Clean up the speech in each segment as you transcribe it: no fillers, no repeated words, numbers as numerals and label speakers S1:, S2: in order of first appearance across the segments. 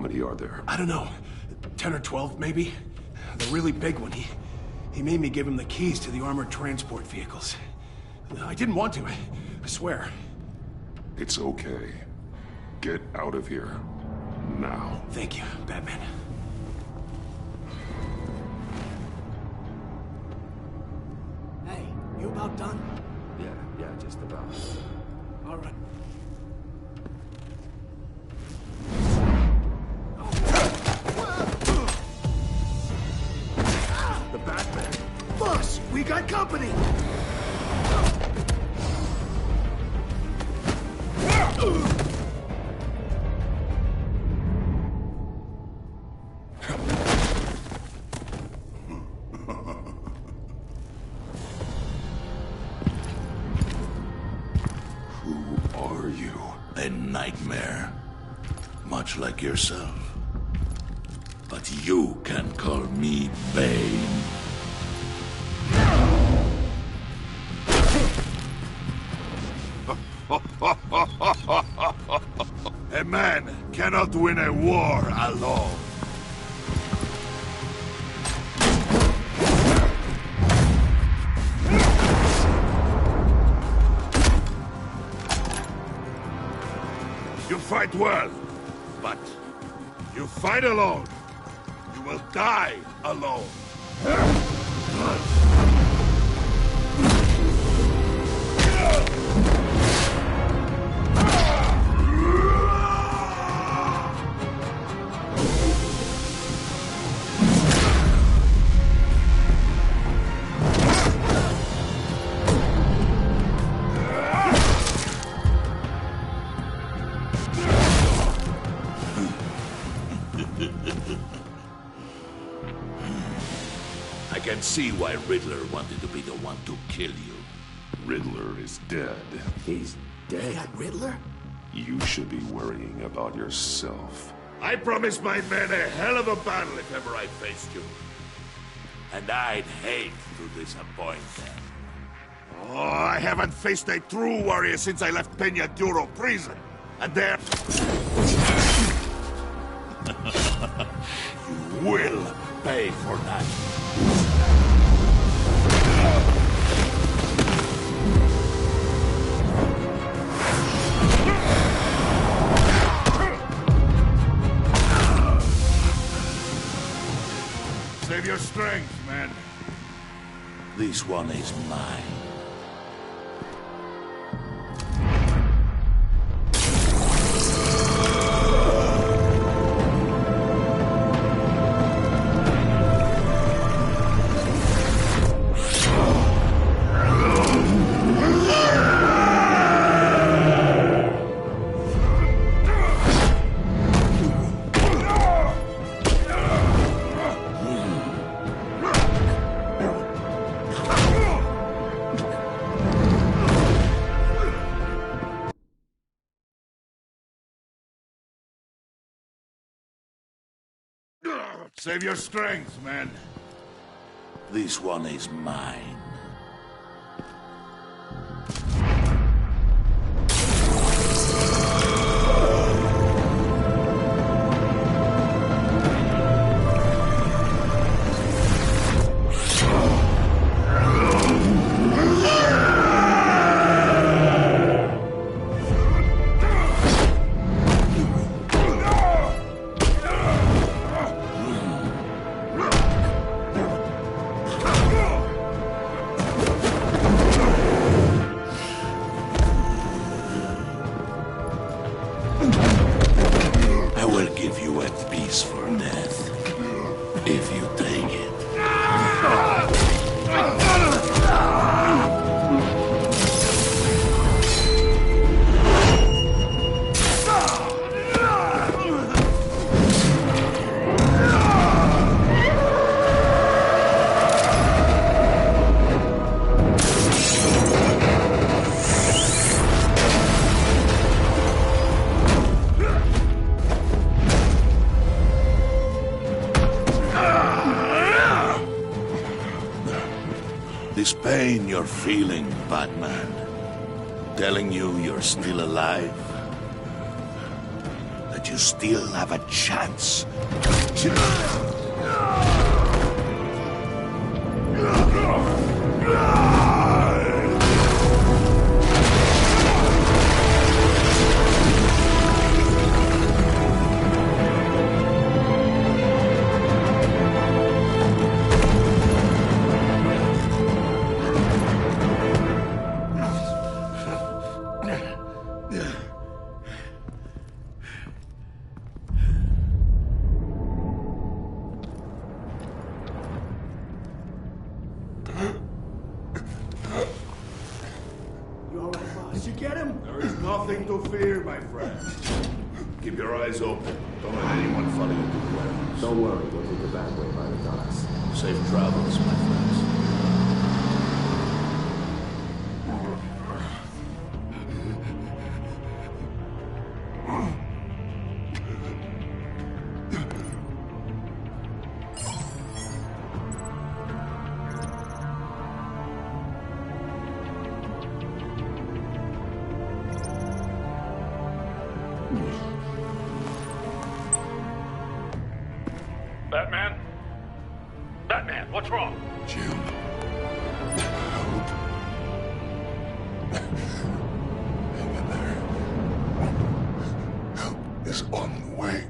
S1: many are there?
S2: I don't know. 10 or 12, maybe? The really big one, he made me give him the keys to the armored transport vehicles. I didn't want to, I swear.
S1: It's okay. Get out of here. Now.
S2: Thank you, Batman. Hey, you about done?
S3: Yeah, just about.
S2: All right.
S3: The Batman.
S2: Boss, we got company!
S1: Who are you?
S4: A nightmare. Much like yourself. But you can call me Bane. A man cannot win a war alone. You fight well, but you fight alone. You will die alone. I can see why Riddler wanted to be the one to kill you.
S1: Riddler is dead.
S3: He's dead.
S2: Riddler?
S1: You should be worrying about yourself.
S4: I promised my men a hell of a battle if ever I faced you. And I'd hate to disappoint them. Oh, I haven't faced a true warrior since I left Peña Duro prison. And there... You will pay for that. Save your strength, man. This one is mine. Save your strength, man. This one is mine. If you take it. This pain you're feeling, Batman, telling you you're still alive, that that you still have a chance.
S2: Did you get him?
S4: There is nothing to fear, my friend. Keep your eyes open. Don't let anyone follow you to the warehouse.
S3: Don't worry, we'll take the back way by the docks.
S4: Safe travels, my friends.
S5: Batman? Batman, what's wrong?
S1: Jim. Help. Hang in there. Help is on the way.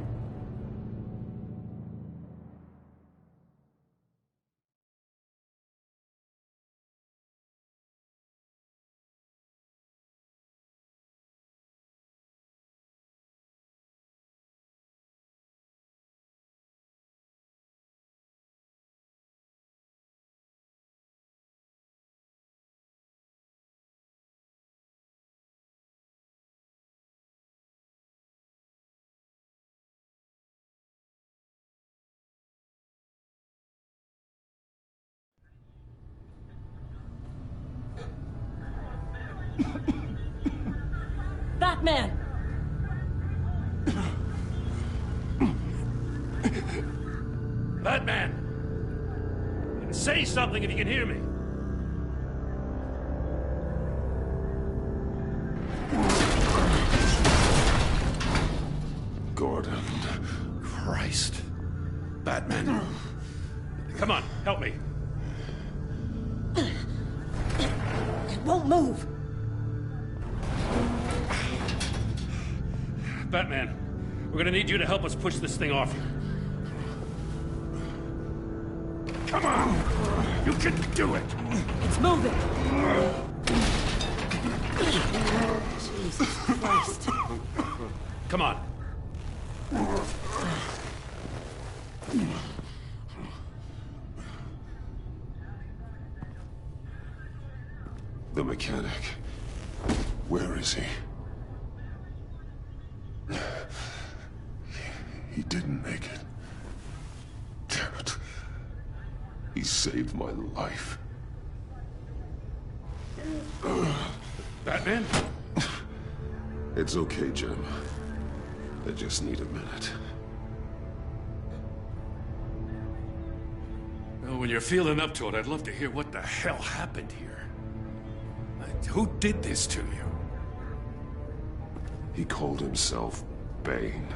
S6: Batman!
S5: Batman! Say something if you can hear me.
S1: Gordon.
S5: Christ. Batman. Come on, help me.
S6: It won't move!
S5: Batman, we're gonna need you to help us push this thing off you. Come on! You can do it!
S6: It's moving! Jesus Christ.
S5: Come on.
S1: The mechanic. Where is he? He didn't make it. Damn it. He saved my life.
S5: Batman?
S1: It's okay, Jim. I just need a minute.
S5: Well, when you're feeling up to it, I'd love to hear what the hell happened here. Who did this to you?
S1: He called himself Bane.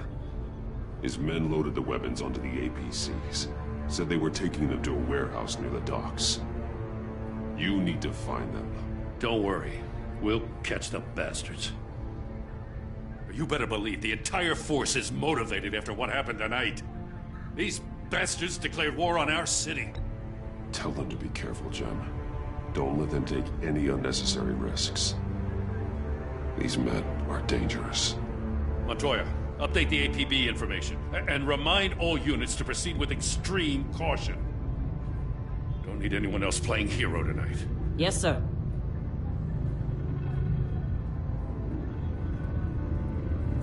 S1: His men loaded the weapons onto the APCs. Said they were taking them to a warehouse near the docks. You need to find them.
S5: Don't worry. We'll catch the bastards. You better believe the entire force is motivated after what happened tonight. These bastards declared war on our city.
S1: Tell them to be careful, Jim. Don't let them take any unnecessary risks. These men are dangerous.
S5: Montoya, update the APB information. And remind all units to proceed with extreme caution. Don't need anyone else playing hero tonight.
S6: Yes, sir.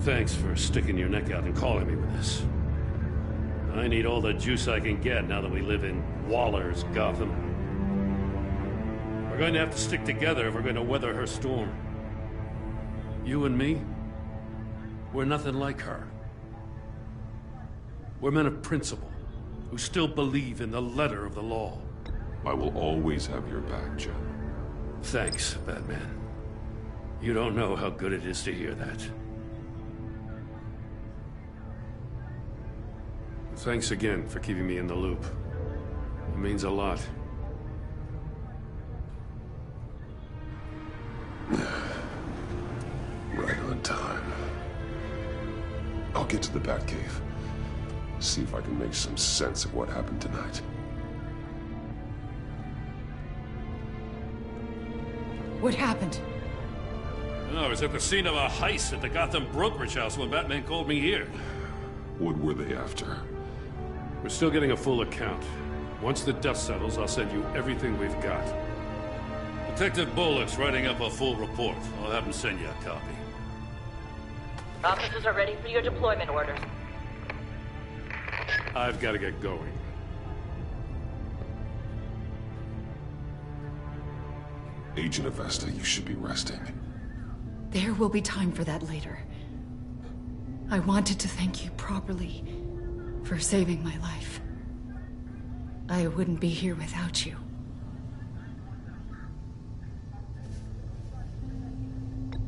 S5: Thanks for sticking your neck out and calling me with this. I need all the juice I can get now that we live in Waller's Gotham. We're going to have to stick together if we're going to weather her storm. You and me, we're nothing like her. We're men of principle, who still believe in the letter of the law.
S1: I will always have your back, Jim.
S5: Thanks, Batman. You don't know how good it is to hear that. Thanks again for keeping me in the loop. It means a lot.
S1: Right on time. I'll get to the Batcave. See if I can make some sense of what happened tonight.
S6: What happened?
S5: No, I was at the scene of a heist at the Gotham brokerage house when Batman called me here.
S1: What were they after?
S5: We're still getting a full account. Once the dust settles, I'll send you everything we've got. Detective Bullock's writing up a full report. I'll have him send you a copy.
S7: Officers are ready for your deployment orders.
S5: I've got to get going.
S1: Agent Avesta, you should be resting.
S8: There will be time for that later. I wanted to thank you properly for saving my life. I wouldn't be here without you.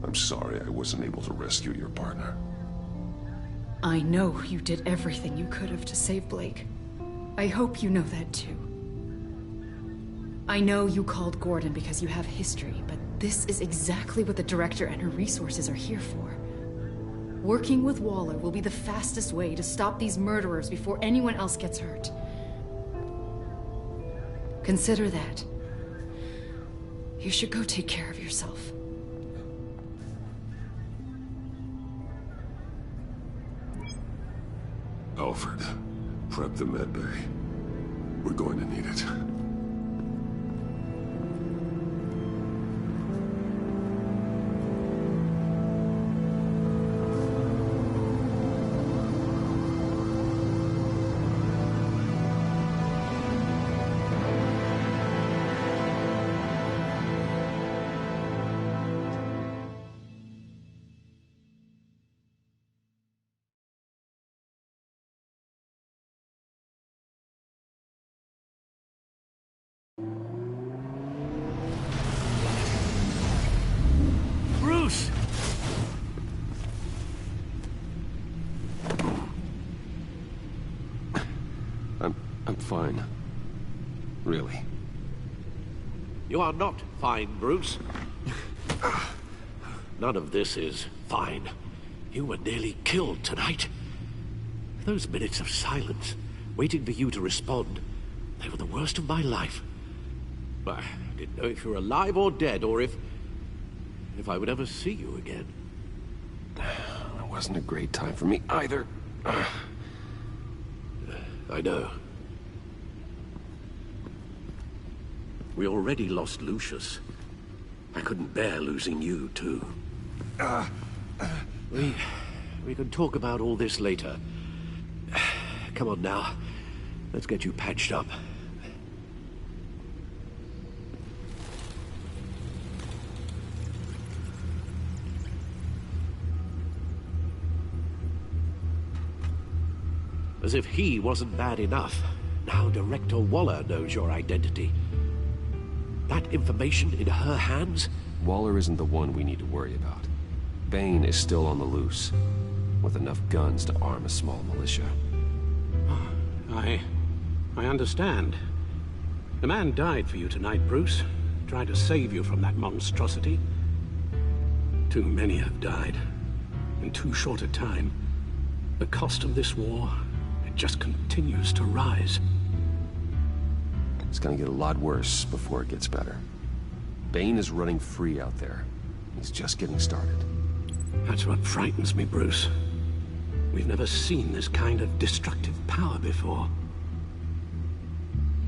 S1: I'm sorry I wasn't able to rescue your partner.
S8: I know you did everything you could have to save Blake. I hope you know that too. I know you called Gordon because you have history, but this is exactly what the director and her resources are here for. Working with Waller will be the fastest way to stop these murderers before anyone else gets hurt. Consider that. You should go take care of yourself.
S1: Alfred, prep the med bay. We're going to need it.
S5: Bruce!
S9: I'm fine. Really.
S10: You are not fine, Bruce. None of this is fine. You were nearly killed tonight. Those minutes of silence, waiting for you to respond, they were the worst of my life. I didn't know if you were alive or dead, or if I would ever see you again.
S9: It wasn't a great time for me either.
S10: I know. We already lost Lucius. I couldn't bear losing you, too. We can talk about all this later. Come on now. Let's get you patched up. As if he wasn't bad enough. Now Director Waller knows your identity. That information in her hands?
S9: Waller isn't the one we need to worry about. Bane is still on the loose, with enough guns to arm a small militia.
S10: I understand. The man died for you tonight, Bruce. Tried to save you from that monstrosity. Too many have died. In too short a time. The cost of this war, it just continues to rise.
S9: It's gonna get a lot worse before it gets better. Bane is running free out there. He's just getting started.
S10: That's what frightens me, Bruce. We've never seen this kind of destructive power before.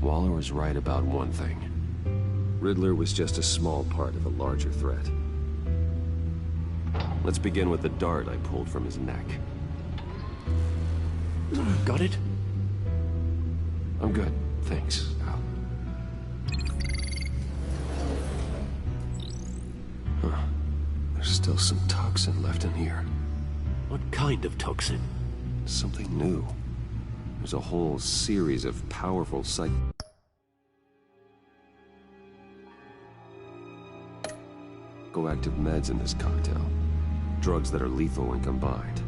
S9: Waller was right about one thing. Riddler was just a small part of a larger threat. Let's begin with the dart I pulled from his neck.
S10: Got it?
S9: I'm good, thanks, Al. Huh. There's still some toxin left in here.
S10: What kind of toxin?
S9: Something new. There's a whole series of powerful psychoactive meds in this cocktail. Drugs that are lethal when combined.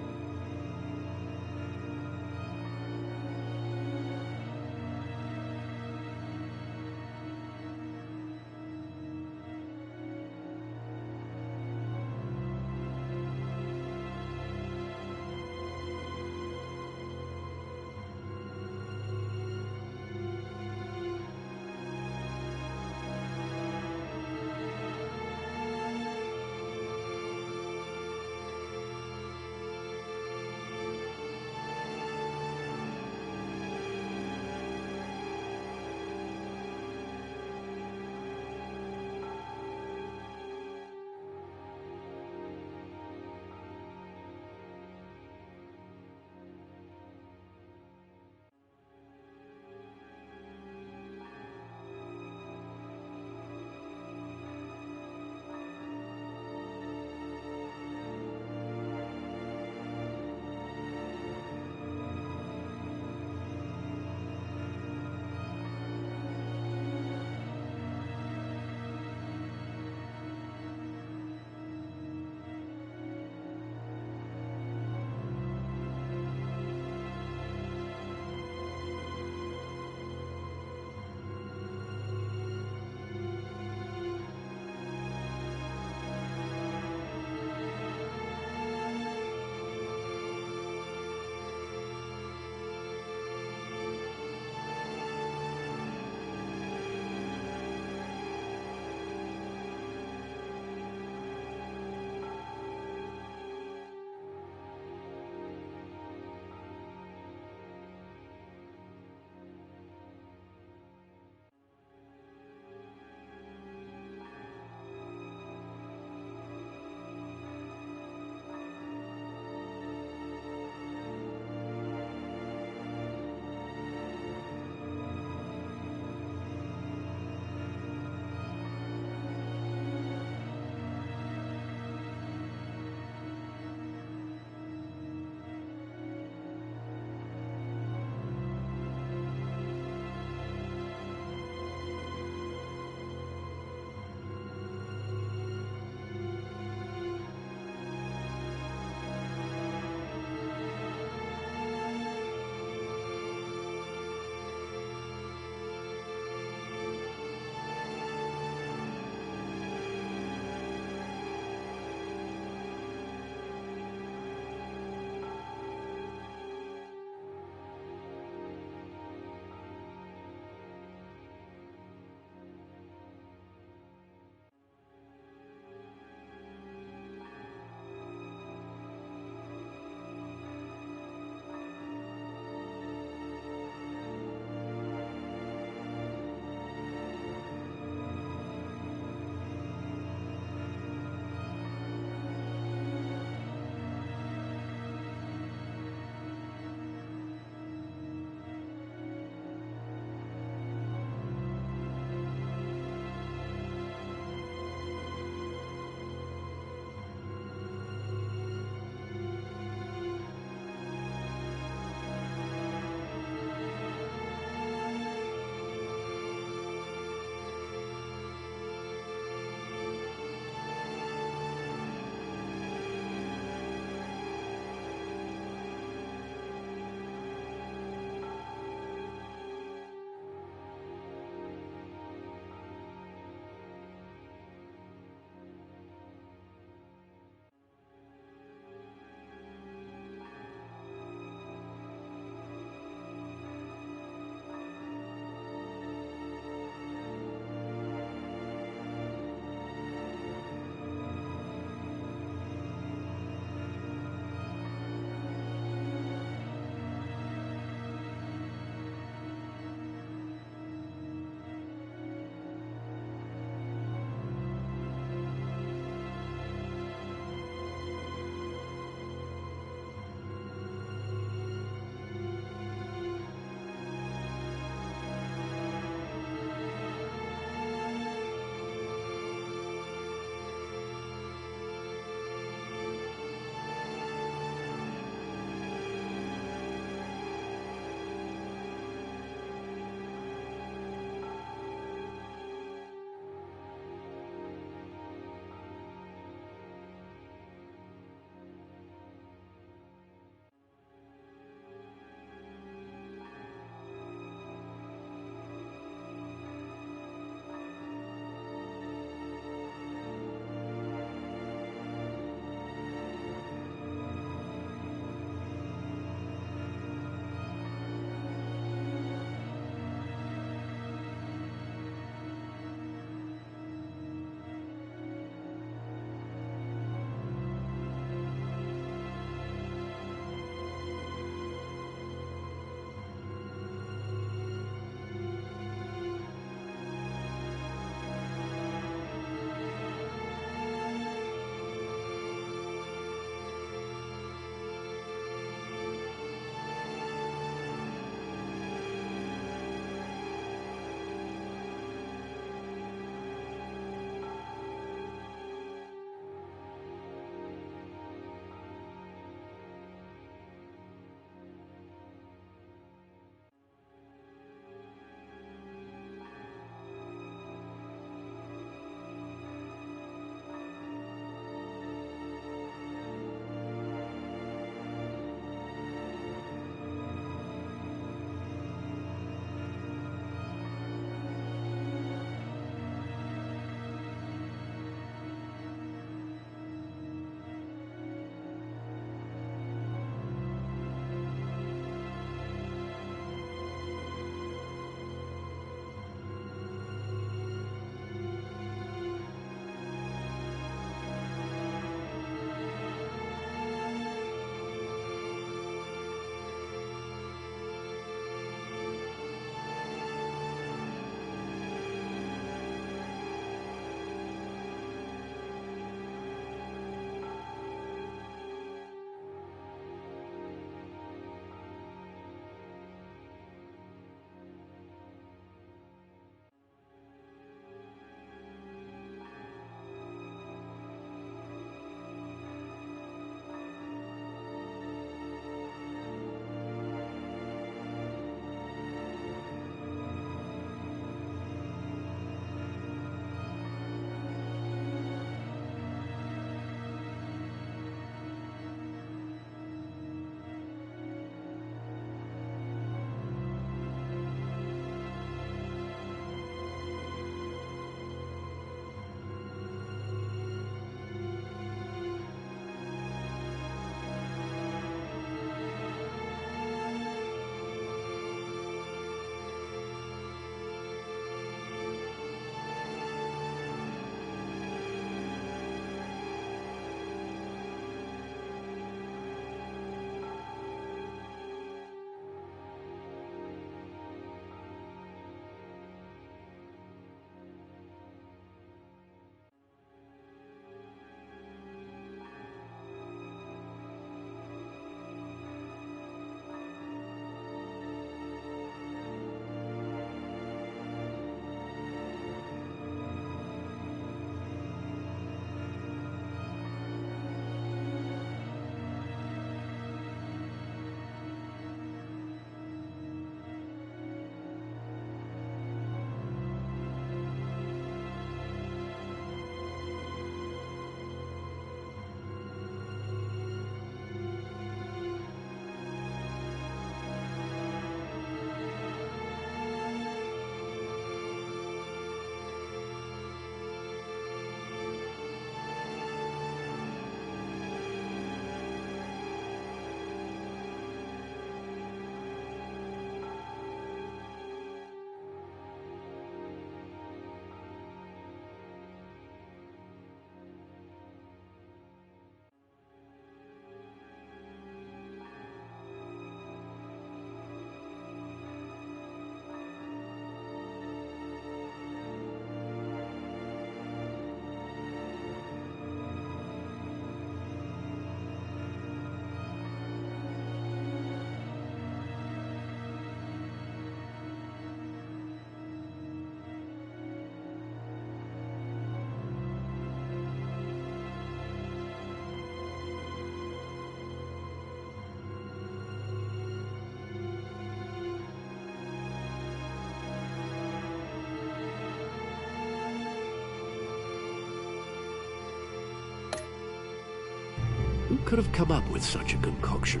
S10: could have come up with such a concoction?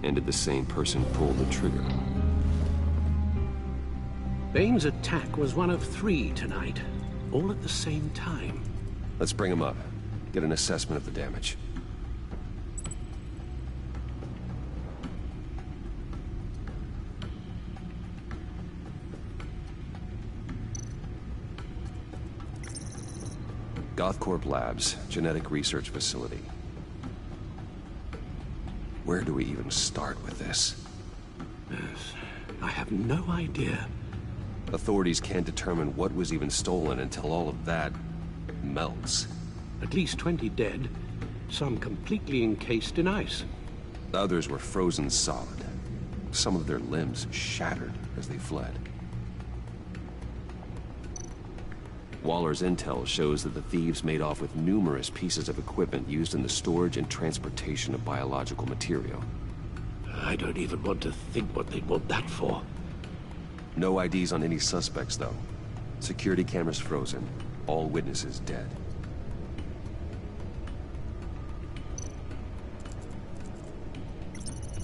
S9: And did the same person pull the trigger?
S10: Bane's attack was one of 3 tonight, all at the same time.
S9: Let's bring him up. Get an assessment of the damage. Gothcorp Labs, genetic research facility. Where do we even start with this?
S10: Yes, I have no idea.
S9: Authorities can't determine what was even stolen until all of that melts.
S10: At least 20 dead, some completely encased in ice.
S9: Others were frozen solid. Some of their limbs shattered as they fled. Waller's intel shows that the thieves made off with numerous pieces of equipment used in the storage and transportation of biological material.
S10: I don't even want to think what they'd want that for.
S9: No IDs on any suspects, though. Security cameras frozen. All witnesses dead.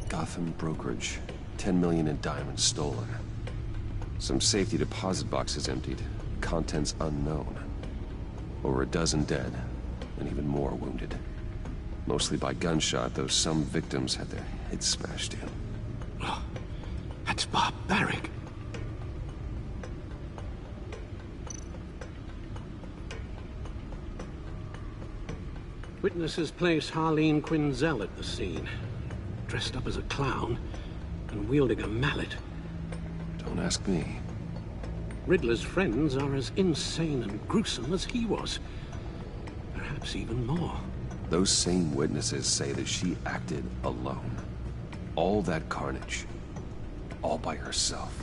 S9: Gotham brokerage. 10 million in diamonds stolen. Some safety deposit boxes emptied. Contents unknown. Over a dozen dead, and even more wounded. Mostly by gunshot, though some victims had their heads smashed in.
S10: Oh, that's barbaric. Witnesses place Harleen Quinzel at the scene, dressed up as a clown and wielding a mallet.
S9: Don't ask me.
S10: Riddler's friends are as insane and gruesome as he was. Perhaps even more.
S9: Those same witnesses say that she acted alone. All that carnage. All by herself.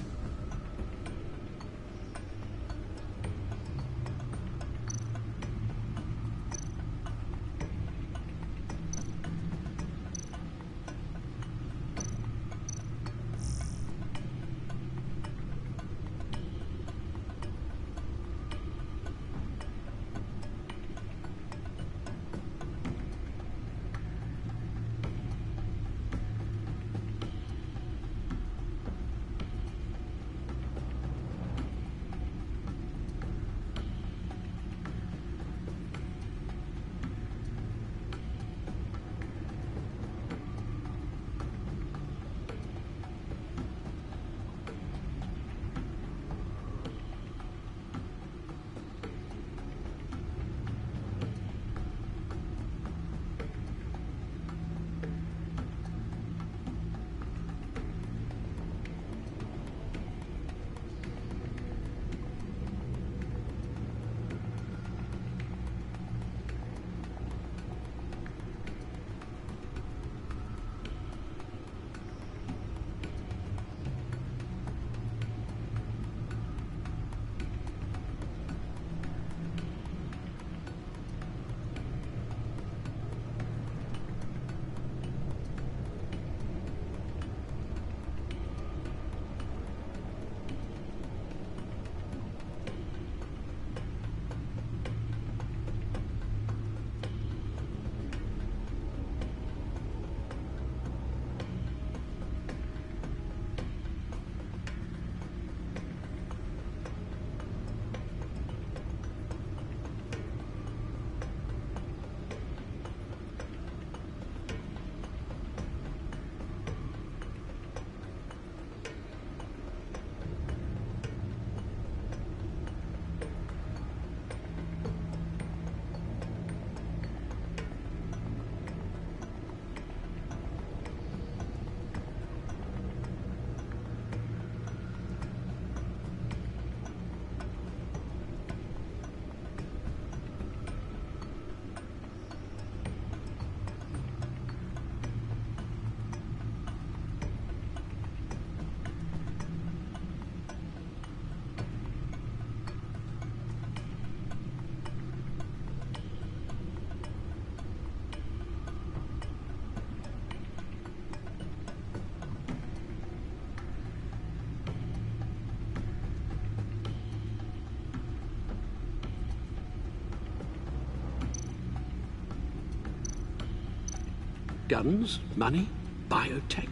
S10: Guns? Money? Biotech?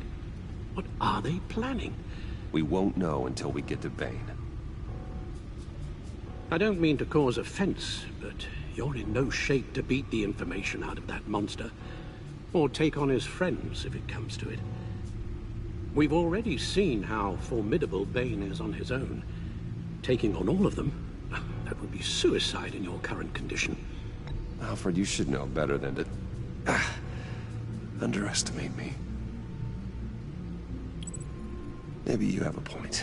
S10: What are they planning?
S9: We won't know until we get to Bane.
S10: I don't mean to cause offense, but you're in no shape to beat the information out of that monster, or take on his friends if it comes to it. We've already seen how formidable Bane is on his own. Taking on all of them, that would be suicide in your current condition.
S9: Alfred, you should know better than to underestimate me. Maybe you have a point.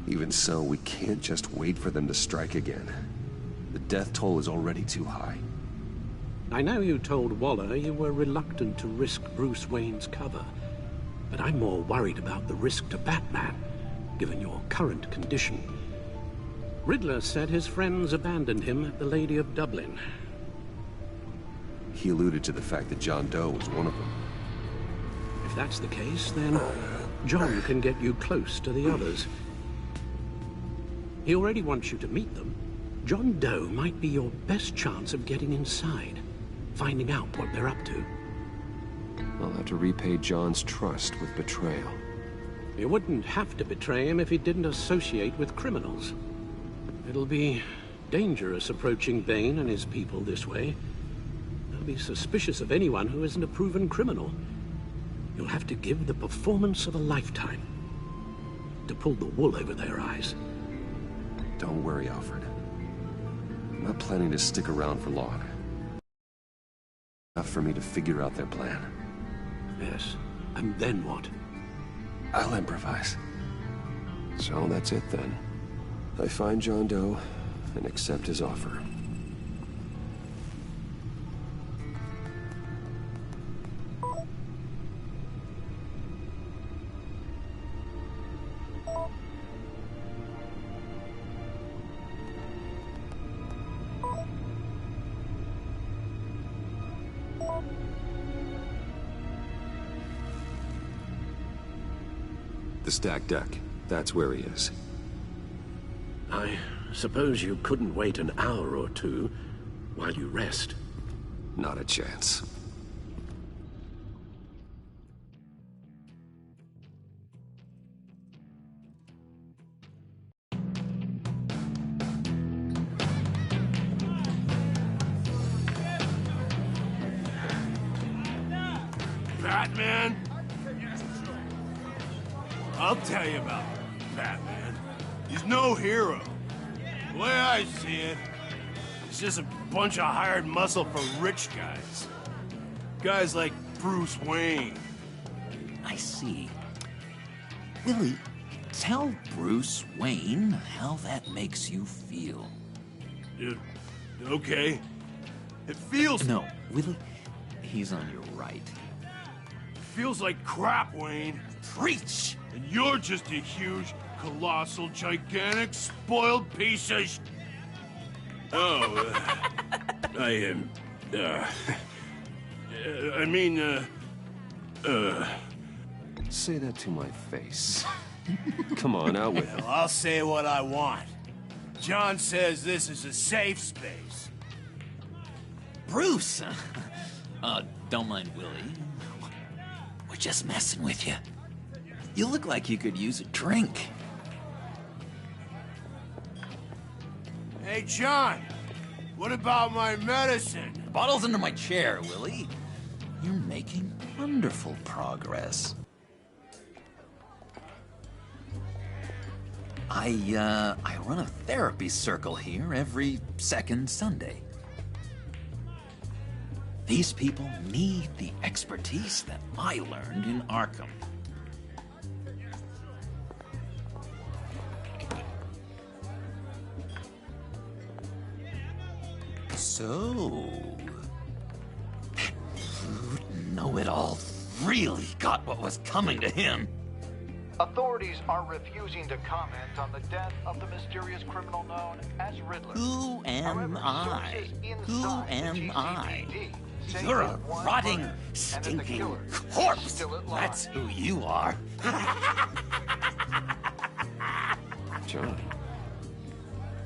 S9: Even so, we can't just wait for them to strike again. The death toll is already too high.
S10: I know you told Waller you were reluctant to risk Bruce Wayne's cover, but I'm more worried about the risk to Batman, given your current condition. Riddler said his friends abandoned him at the Lady of Dublin.
S9: He alluded to the fact that John Doe was one of them.
S10: If that's the case, then John can get you close to the others. He already wants you to meet them. John Doe might be your best chance of getting inside, finding out what they're up to.
S9: I'll have to repay John's trust with betrayal.
S10: You wouldn't have to betray him if he didn't associate with criminals. It'll be dangerous approaching Bane and his people this way. They'll be suspicious of anyone who isn't a proven criminal. You'll have to give the performance of a lifetime to pull the wool over their eyes.
S9: Don't worry, Alfred. I'm not planning to stick around for long. Enough for me to figure out their plan.
S10: Yes, and then what?
S9: I'll improvise. So that's it then. I find John Doe and accept his offer. The stacked deck. That's where he is.
S10: I suppose you couldn't wait an hour or two while you rest.
S9: Not a chance.
S2: Batman? I'll tell you about Batman. He's no hero. The way I see it, he's just a bunch of hired muscle for rich guys. Guys like Bruce Wayne.
S11: I see. Willie, tell Bruce Wayne how that makes you feel.
S2: Okay. It feels...
S11: No, Willie, he's on your right.
S2: Feels like crap, Wayne.
S11: Preach!
S2: And you're just a huge, colossal, gigantic, spoiled piece of sh... Oh,
S9: Say that to my face. Come on, out with it.
S2: Well, I'll say what I want. John says this is a safe space.
S11: Bruce! Don't mind Willie. We're just messing with you. You look like you could use a drink.
S2: Hey, John. What about my medicine?
S11: The bottle's under my chair, Willie. You're making wonderful progress. I run a therapy circle here every second Sunday. These people need the expertise that I learned in Arkham. So, that rude know-it-all really got what was coming to him.
S12: Authorities are refusing to comment on the death of the mysterious criminal known as Riddler.
S11: Who am I? Who am I? You're a rotting, stinking corpse! That's who you are.
S9: John,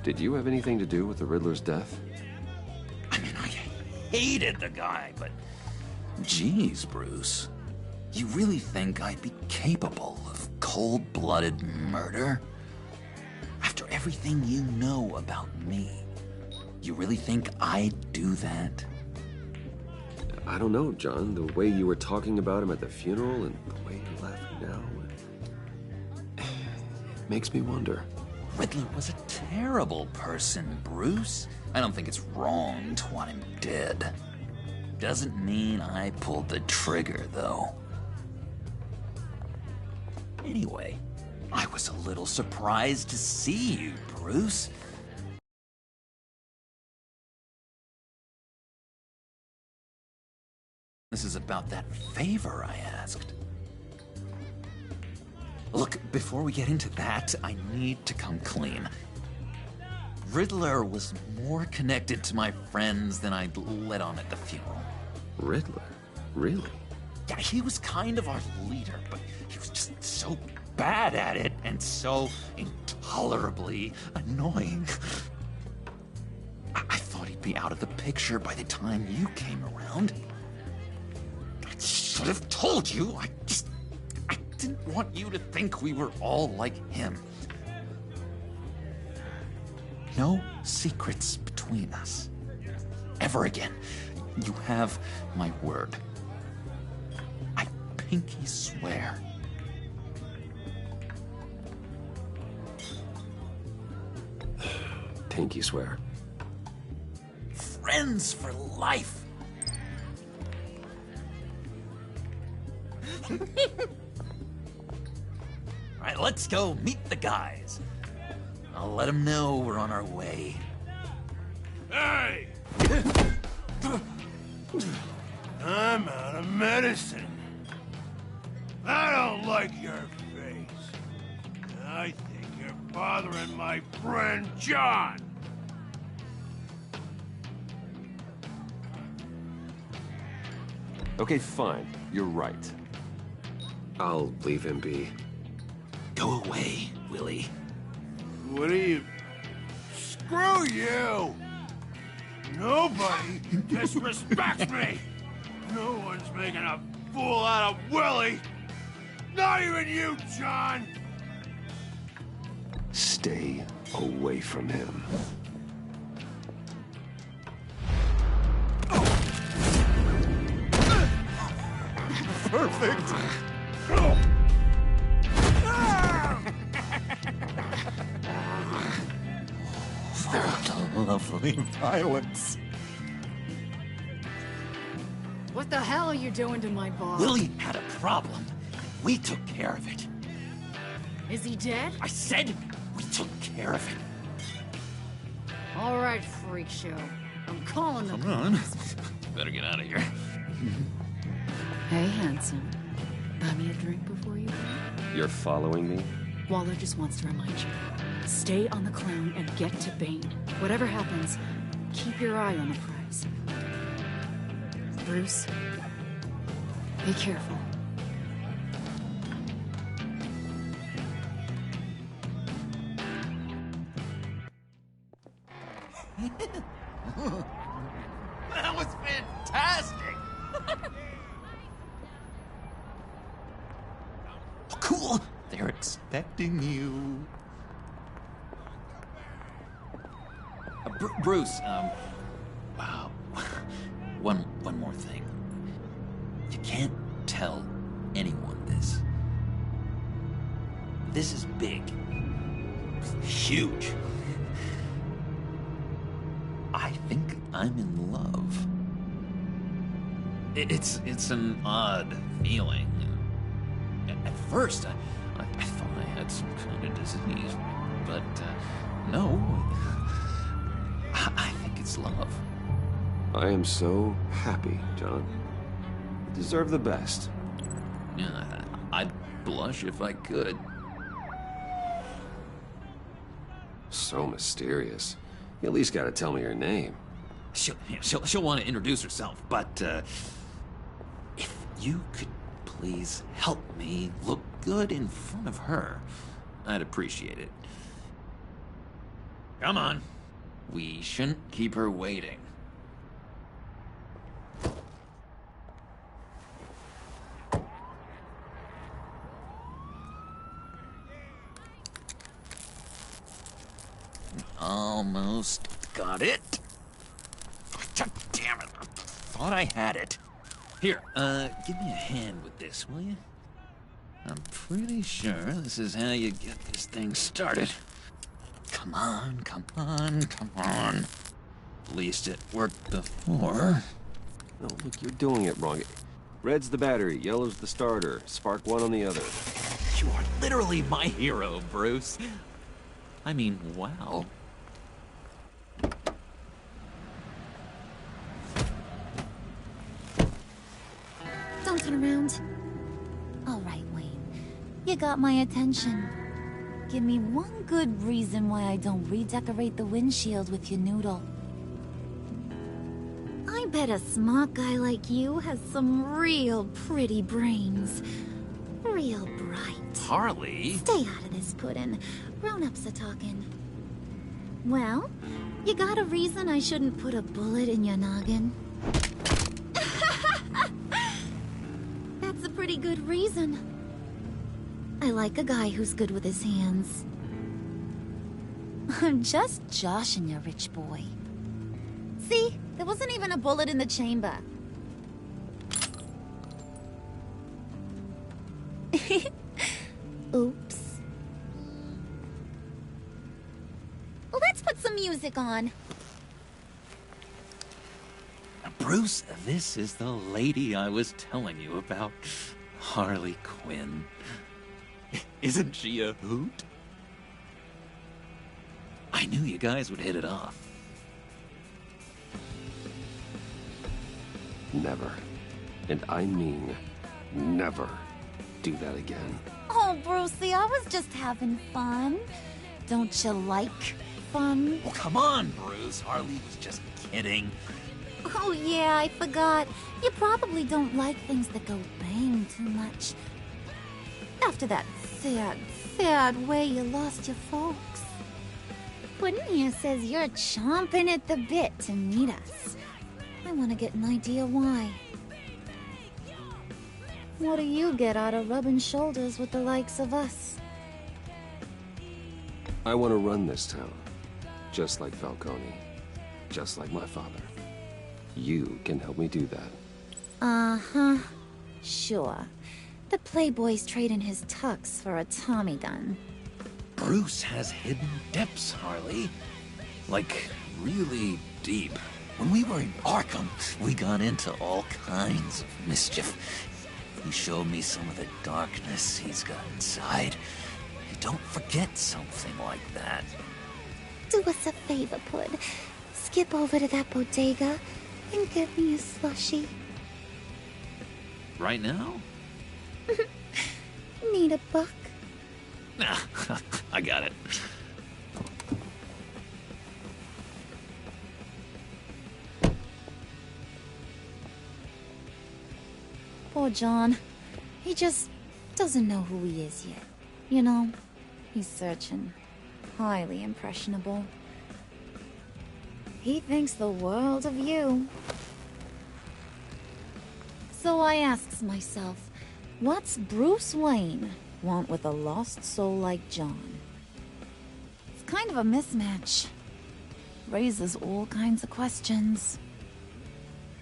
S9: did you have anything to do with the Riddler's death?
S11: I mean, I hated the guy, but Jeez, Bruce. You really think I'd be capable of cold-blooded murder? After everything you know about me, you really think I'd do that?
S9: I don't know, John. The way you were talking about him at the funeral and the way you left now... it makes me wonder.
S11: Riddler was a terrible person, Bruce. I don't think it's wrong to want him dead. Doesn't mean I pulled the trigger, though. Anyway, I was a little surprised to see you, Bruce. This is about that favor I asked. Look, before we get into that, I need to come clean. Riddler was more connected to my friends than I'd let on at the funeral.
S9: Riddler? Really?
S11: Yeah, he was kind of our leader, but he was just so bad at it and so intolerably annoying. I thought he'd be out of the picture by the time you came around. I should have told you. I didn't want you to think we were all like him. No secrets between us. Ever again. You have my word. I pinky swear.
S9: Pinky swear.
S11: Friends for life. All right, let's go meet the guys. I'll let them know we're on our way.
S2: Hey! I'm out of medicine. I don't like your face. I think you're bothering my friend John.
S9: Okay, fine. You're right. I'll leave him be.
S11: Go away, Willie.
S2: What are you... Screw you! Nobody disrespects me! No one's making a fool out of Willie! Not even you, John!
S9: Stay away from him.
S11: Perfect! Lovely violence.
S8: What the hell are you doing to my boss?
S11: Willie had a problem. We took care of it.
S8: Is he dead?
S11: I said we took care of it.
S8: All right, freak show. I'm calling the
S11: Come on. Better get out of here.
S8: Hey, handsome. Buy me a drink before you go.
S9: You're following me?
S8: Waller just wants to remind you. Stay on the clown and get to Bane. Whatever happens, keep your eye on the prize. Bruce, be careful.
S11: That was fantastic! Oh, cool! They're expecting you. Bruce, wow. One more thing. You can't tell anyone this. This is big. Huge. I think I'm in love. It's an odd feeling. At first, I thought I had some kind of disease, but no. I think it's love.
S9: I am so happy, John. You deserve the best.
S11: Yeah, I'd blush if I could.
S9: So mysterious. You at least gotta tell me your name.
S11: She'll want to introduce herself, but if you could please help me look good in front of her, I'd appreciate it. Come on. We shouldn't keep her waiting. Almost got it. God damn it. I thought I had it. Here, give me a hand with this, will you? I'm pretty sure this is how you get this thing started. Come on, come on, come on. At least it worked before.
S9: Oh, look, you're doing it wrong. Red's the battery, yellow's the starter. Spark one on the other.
S11: You are literally my hero, Bruce. I mean, wow.
S13: Don't turn around. All right, Wayne. You got my attention. Give me one good reason why I don't redecorate the windshield with your noodle. I bet a smart guy like you has some real pretty brains. Real bright.
S11: Harley?
S13: Stay out of this, Puddin'. Grown-ups are talking. Well, you got a reason I shouldn't put a bullet in your noggin? That's a pretty good reason. I like a guy who's good with his hands. I'm just joshing you, rich boy. See? There wasn't even a bullet in the chamber. Oops. Let's put some music on.
S11: Bruce, this is the lady I was telling you about. Harley Quinn. Isn't she a hoot? I knew you guys would hit it off.
S9: Never, and I mean never, do that again.
S13: Oh, Brucey, I was just having fun. Don't you like fun?
S11: Well, come on, Bruce. Harley was just kidding.
S13: Oh, yeah, I forgot. You probably don't like things that go bang too much. After that sad way you lost your folks. Puddin' here says you're chomping at the bit to meet us. I want to get an idea why. What do you get out of rubbing shoulders with the likes of us?
S9: I want to run this town, just like Falcone, just like my father. You can help me do that.
S13: Uh-huh. Sure. The Playboy's trading his tux for a Tommy gun.
S11: Bruce has hidden depths, Harley. Like, really deep. When we were in Arkham, we got into all kinds of mischief. He showed me some of the darkness he's got inside. Don't forget something like that.
S13: Do us a favor, Pud. Skip over to that bodega and get me a slushie.
S11: Right now?
S13: Need a buck?
S11: I got it.
S13: Poor John. He just doesn't know who he is yet. You know, he's searching. Highly impressionable. He thinks the world of you. So I asks myself, what's Bruce Wayne want with a lost soul like John? It's kind of a mismatch. Raises all kinds of questions.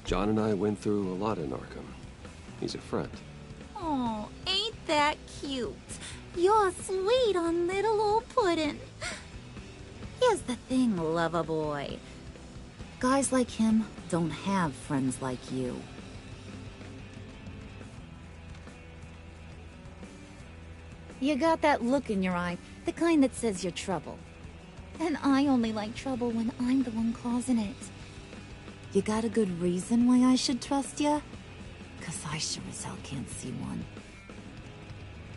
S9: John and I went through a lot in Arkham. He's a friend.
S13: Oh, ain't that cute? You're sweet on little old Puddin'. Here's the thing, lover boy. Guys like him don't have friends like you. You got that look in your eye, the kind that says you're trouble. And I only like trouble when I'm the one causing it. You got a good reason why I should trust you? 'Cause I sure as hell can't see one.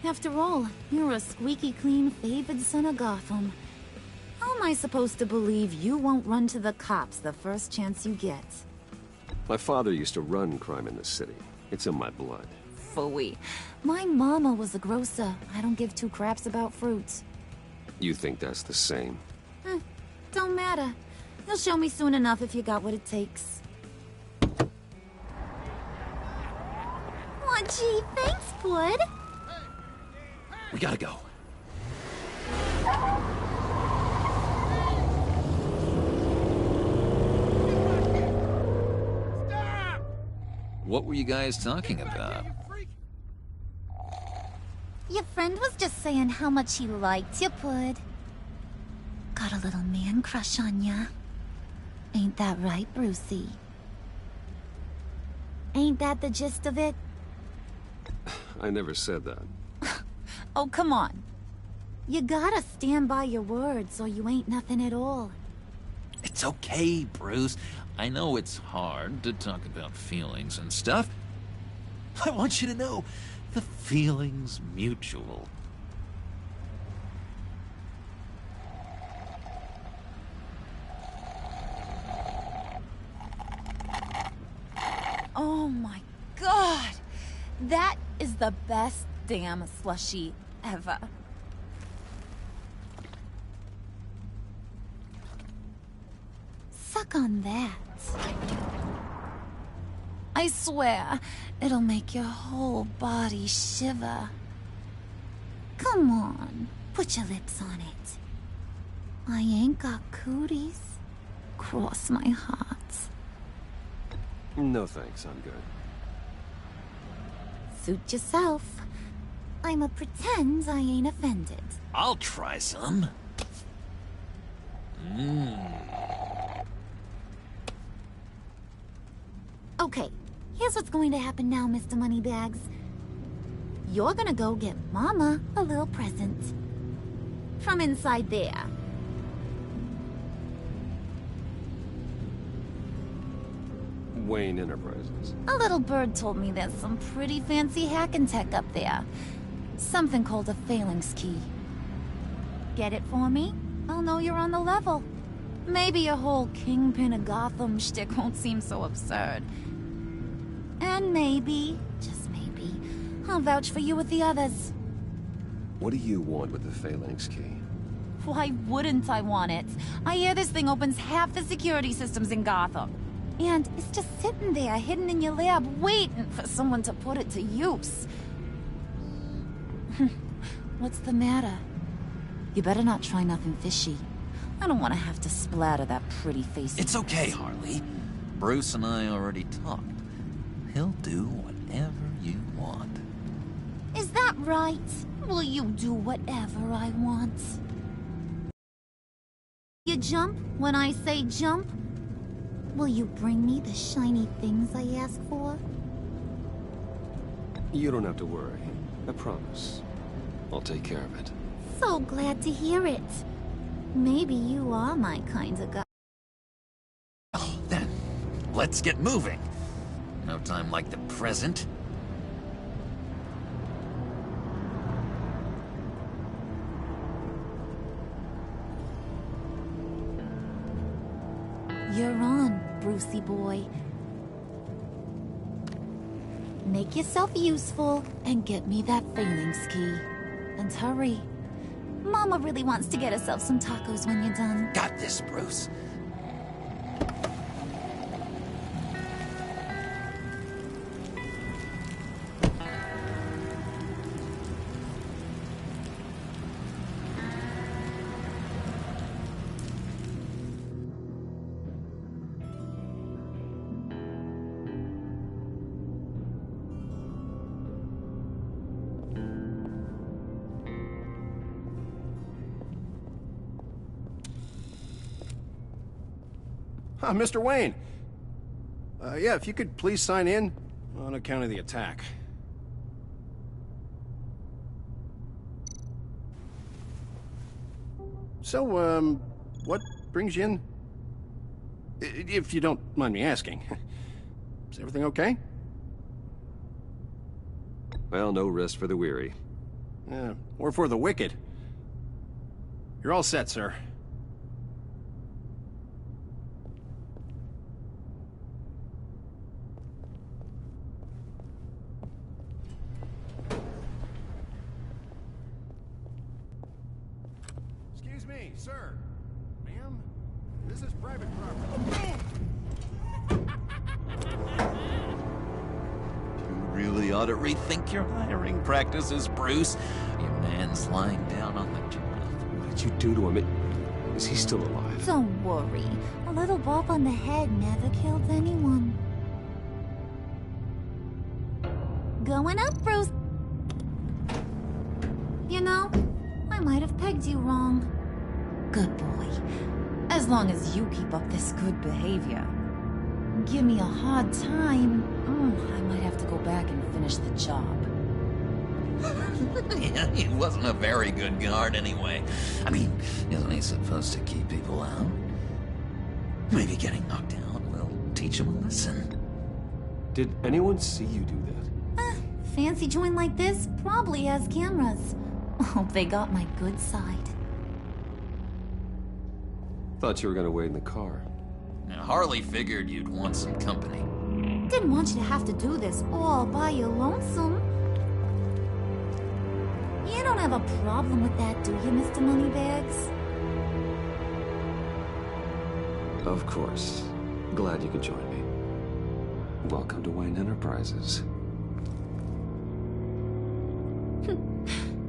S13: After all, you're a squeaky clean favored son of Gotham. How am I supposed to believe you won't run to the cops the first chance you get?
S9: My father used to run crime in this city. It's in my blood.
S13: Phooey. My mama was a grocer. I don't give two craps about fruits.
S9: You think that's the same?
S13: Don't matter. You'll show me soon enough if you got what it takes. Aw, gee, thanks, Bud.
S11: We gotta go. What were you guys talking about?
S13: Your friend was just saying how much he liked you, bud. Got a little man crush on ya. Ain't that right, Brucey? Ain't that the gist of it?
S9: I never said that.
S13: Oh, come on. You gotta stand by your words or you ain't nothing at all.
S11: It's okay, Bruce. I know it's hard to talk about feelings and stuff. I want you to know, the feeling's mutual.
S13: Oh my god! That is the best damn slushie ever. Suck on that. I swear, it'll make your whole body shiver. Come on, put your lips on it. I ain't got cooties. Cross my heart.
S9: No thanks, I'm good.
S13: Suit yourself. I'ma pretend I ain't offended.
S11: I'll try some.
S13: Okay, here's what's going to happen now, Mr. Moneybags. You're gonna go get Mama a little present. From inside there.
S9: Wayne Enterprises.
S13: A little bird told me there's some pretty fancy hacking tech up there. Something called a phalanx key. Get it for me? I'll know you're on the level. Maybe your whole Kingpin of Gotham shtick won't seem so absurd. And maybe, just maybe, I'll vouch for you with the others.
S9: What do you want with the phalanx key?
S13: Why wouldn't I want it? I hear this thing opens half the security systems in Gotham. And it's just sitting there, hidden in your lab, waiting for someone to put it to use. What's the matter? You better not try nothing fishy. I don't want to have to splatter that pretty face.
S11: It's okay, Harley. Bruce and I already talked. He'll do whatever you want.
S13: Is that right? Will you do whatever I want? You jump when I say jump? Will you bring me the shiny things I ask for?
S9: You don't have to worry. I promise. I'll take care of it.
S13: So glad to hear it. Maybe you are my kind of guy.
S11: Oh, then, let's get moving. No time like the present.
S13: You're on, Brucey boy. Make yourself useful and get me that phalanx key. And hurry. Mama really wants to get herself some tacos when you're done.
S11: Got this, Bruce.
S14: Mr. Wayne. Yeah, if you could please sign in on account of the attack. So, what brings you in? If you don't mind me asking. Is everything okay?
S9: Well, no rest for the weary.
S14: Or for the wicked. You're all set, sir. Excuse me, sir. Ma'am, this is private property.
S11: You really ought to rethink your hiring practices, Bruce. Your man's lying down on the job.
S9: What did you do to him? Is he still alive?
S13: Don't worry. A little bump on the head never killed anyone. going up, Bruce. You know, I might have pegged you wrong. Good boy. As long as you keep up this good behavior. Give me a hard time, I might have to go back and finish the job.
S11: Yeah, he wasn't a very good guard anyway. I mean, isn't he supposed to keep people out? Maybe getting knocked out will teach him a lesson.
S9: Did anyone see you do that?
S13: Fancy joint like this probably has cameras. Hope they got my good side.
S9: Thought you were gonna wait in the car.
S11: Now, Harley figured you'd want some company.
S13: Didn't want you to have to do this all by your lonesome. You don't have a problem with that, do you, Mr. Moneybags?
S9: Of course. Glad you could join me. Welcome to Wayne Enterprises.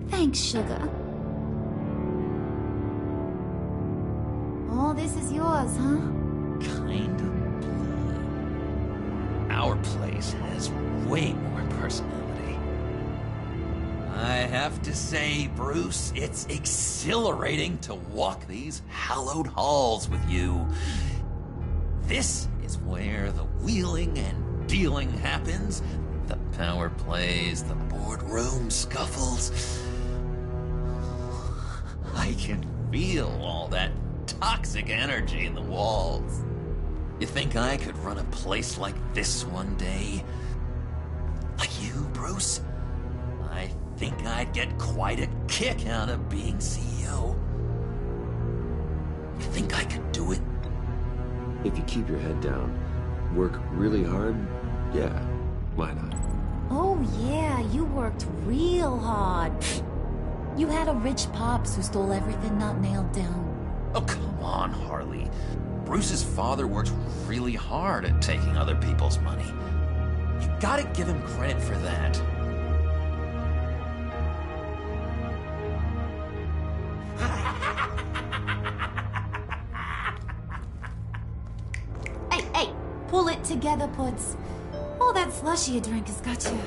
S13: Thanks, sugar. All this is yours, huh?
S11: Kind of blue. Our place has way more personality. I have to say, Bruce, it's exhilarating to walk these hallowed halls with you. This is where the wheeling and dealing happens. The power plays, the boardroom scuffles. I can feel all that toxic energy in the walls. You think I could run a place like this one day? Like you, Bruce? I think I'd get quite a kick out of being CEO. You think I could do it?
S9: If you keep your head down, work really hard, yeah, why not?
S13: Oh yeah, you worked real hard. You had a rich pops who stole everything not nailed down.
S11: Oh, come on, Harley. Bruce's father worked really hard at taking other people's money. You gotta give him credit for that.
S13: Hey, pull it together, Puds. All that slushy you drink has got you.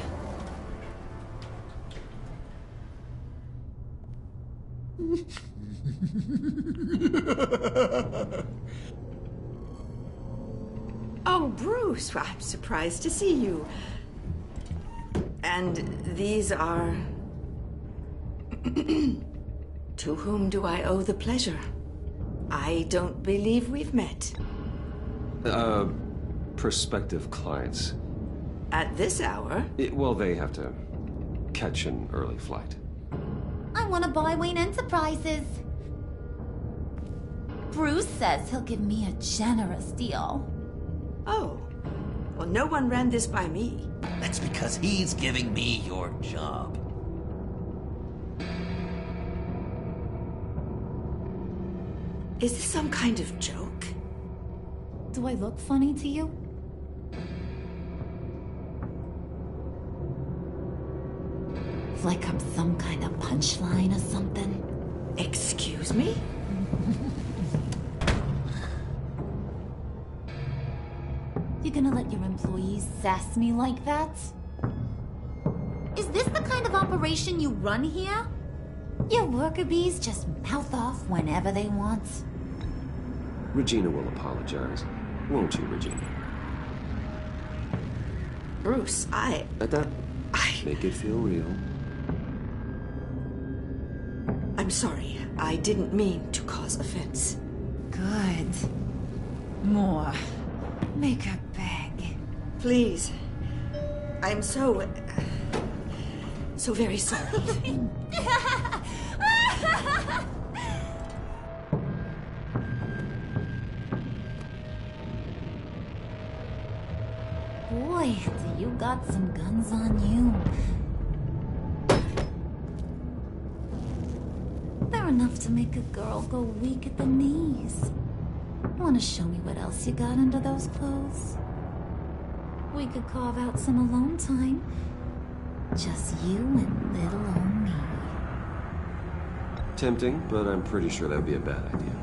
S6: Oh, Bruce, I'm surprised to see you. And these are... To whom do I owe the pleasure? I don't believe we've met.
S9: Prospective clients.
S6: At this hour?
S9: Well, they have to catch an early flight.
S13: I want to buy Wayne Enterprises. Bruce says he'll give me a generous deal.
S6: Oh. Well, no one ran this by me.
S11: That's because he's giving me your job.
S6: Is this some kind of joke?
S13: Do I look funny to you? Like I'm some kind of punchline or something?
S6: Excuse me?
S13: You gonna let your employees sass me like that? Is this the kind of operation you run here? Your worker bees just mouth off whenever they want.
S9: Regina will apologize. Won't you, Regina?
S6: Bruce,
S9: Make it feel real.
S6: I'm sorry. I didn't mean to cause offense.
S8: Good. More. Make her beg.
S6: Please. I'm so very sorry.
S13: Boy, do you got some guns on you. They're enough to make a girl go weak at the knees. Wanna show me what else you got under those clothes? We could carve out some alone time. Just you and little old me.
S9: Tempting, but I'm pretty sure that would be a bad idea.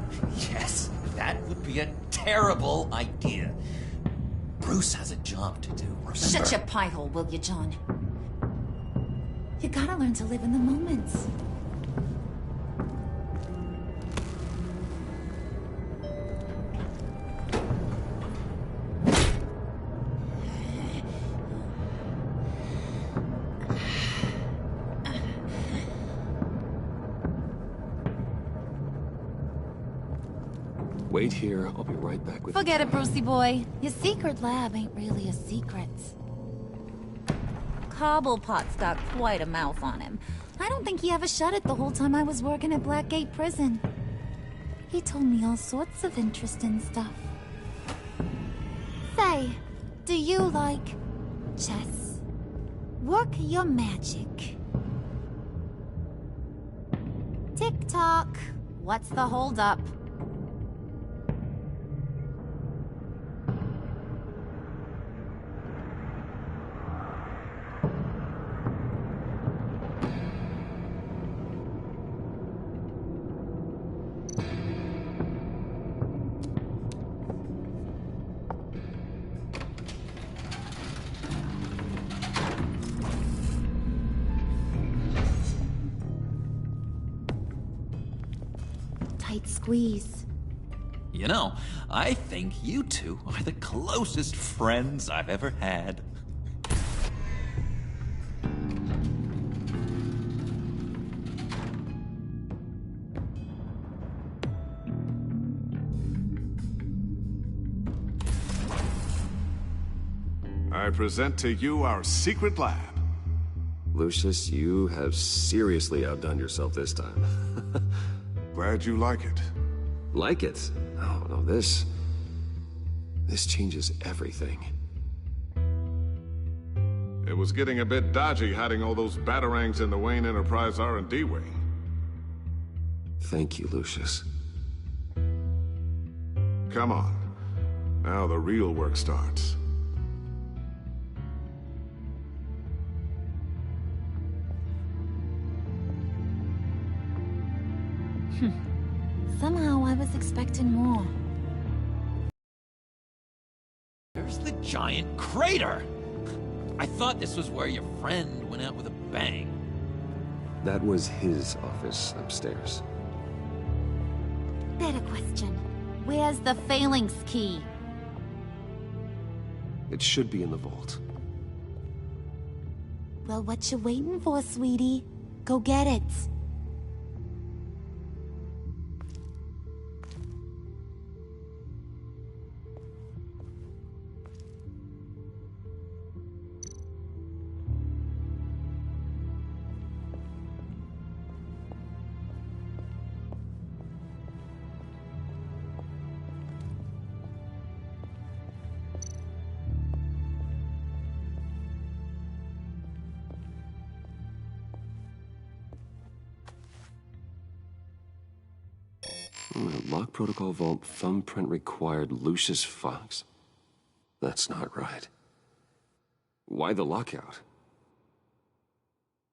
S11: Yes, that would be a terrible idea. Bruce has a job to do, remember?
S13: Shut your pie hole, will you, John? You gotta learn to live in the moment.
S9: Wait here, I'll be right back with
S13: Forget it, Brucey boy. Your secret lab ain't really a secret. Cobblepot's got quite a mouth on him. I don't think he ever shut it the whole time I was working at Blackgate Prison. He told me all sorts of interesting stuff. Say, do you like chess? Work your magic. Tick-tock. What's the holdup? Tight squeeze.
S11: You know, I think you two are the closest friends I've ever had.
S15: I present to you our secret lab.
S9: Lucius, you have seriously outdone yourself this time.
S15: Glad you like it.
S9: Like it? Oh, no, this changes everything.
S15: It was getting a bit dodgy hiding all those batarangs in the Wayne Enterprise R&D wing.
S9: Thank you, Lucius.
S15: Come on. Now the real work starts.
S13: Somehow I was expecting more.
S11: There's the giant crater! I thought this was where your friend went out with a bang.
S9: That was his office upstairs.
S13: Better question. Where's the phalanx key?
S9: It should be in the vault.
S13: Well, what you waiting for, sweetie? Go get it.
S9: Lock protocol vault thumbprint required Lucius Fox. That's not right. Why the lockout?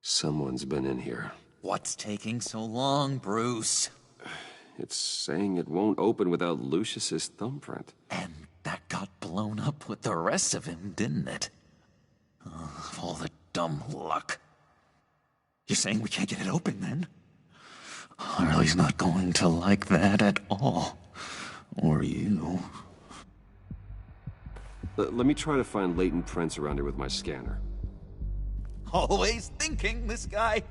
S9: Someone's been in here.
S11: What's taking so long, Bruce?
S9: It's saying it won't open without Lucius's thumbprint.
S11: And that got blown up with the rest of him, didn't it? Oh, all the dumb luck. You're saying we can't get it open, then? Harley's not going to like that at all. Or you.
S9: Let me try to find latent prints around here with my scanner.
S11: Always thinking, this guy.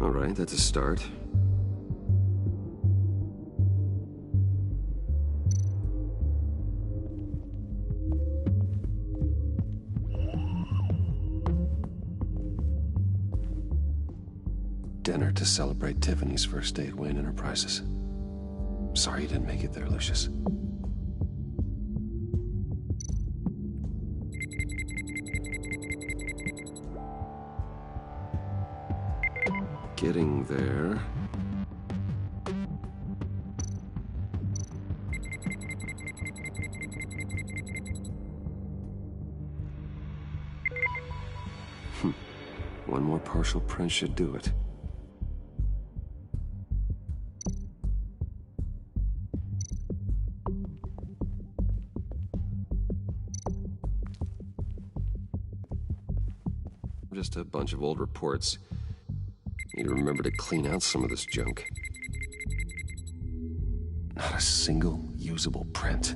S9: All right, that's a start. Dinner to celebrate Tiffany's first day at Wayne Enterprises. Sorry you didn't make it there, Lucius. Getting there. Marshal Prince should do it. Just a bunch of old reports. Need to remember to clean out some of this junk. Not a single usable print.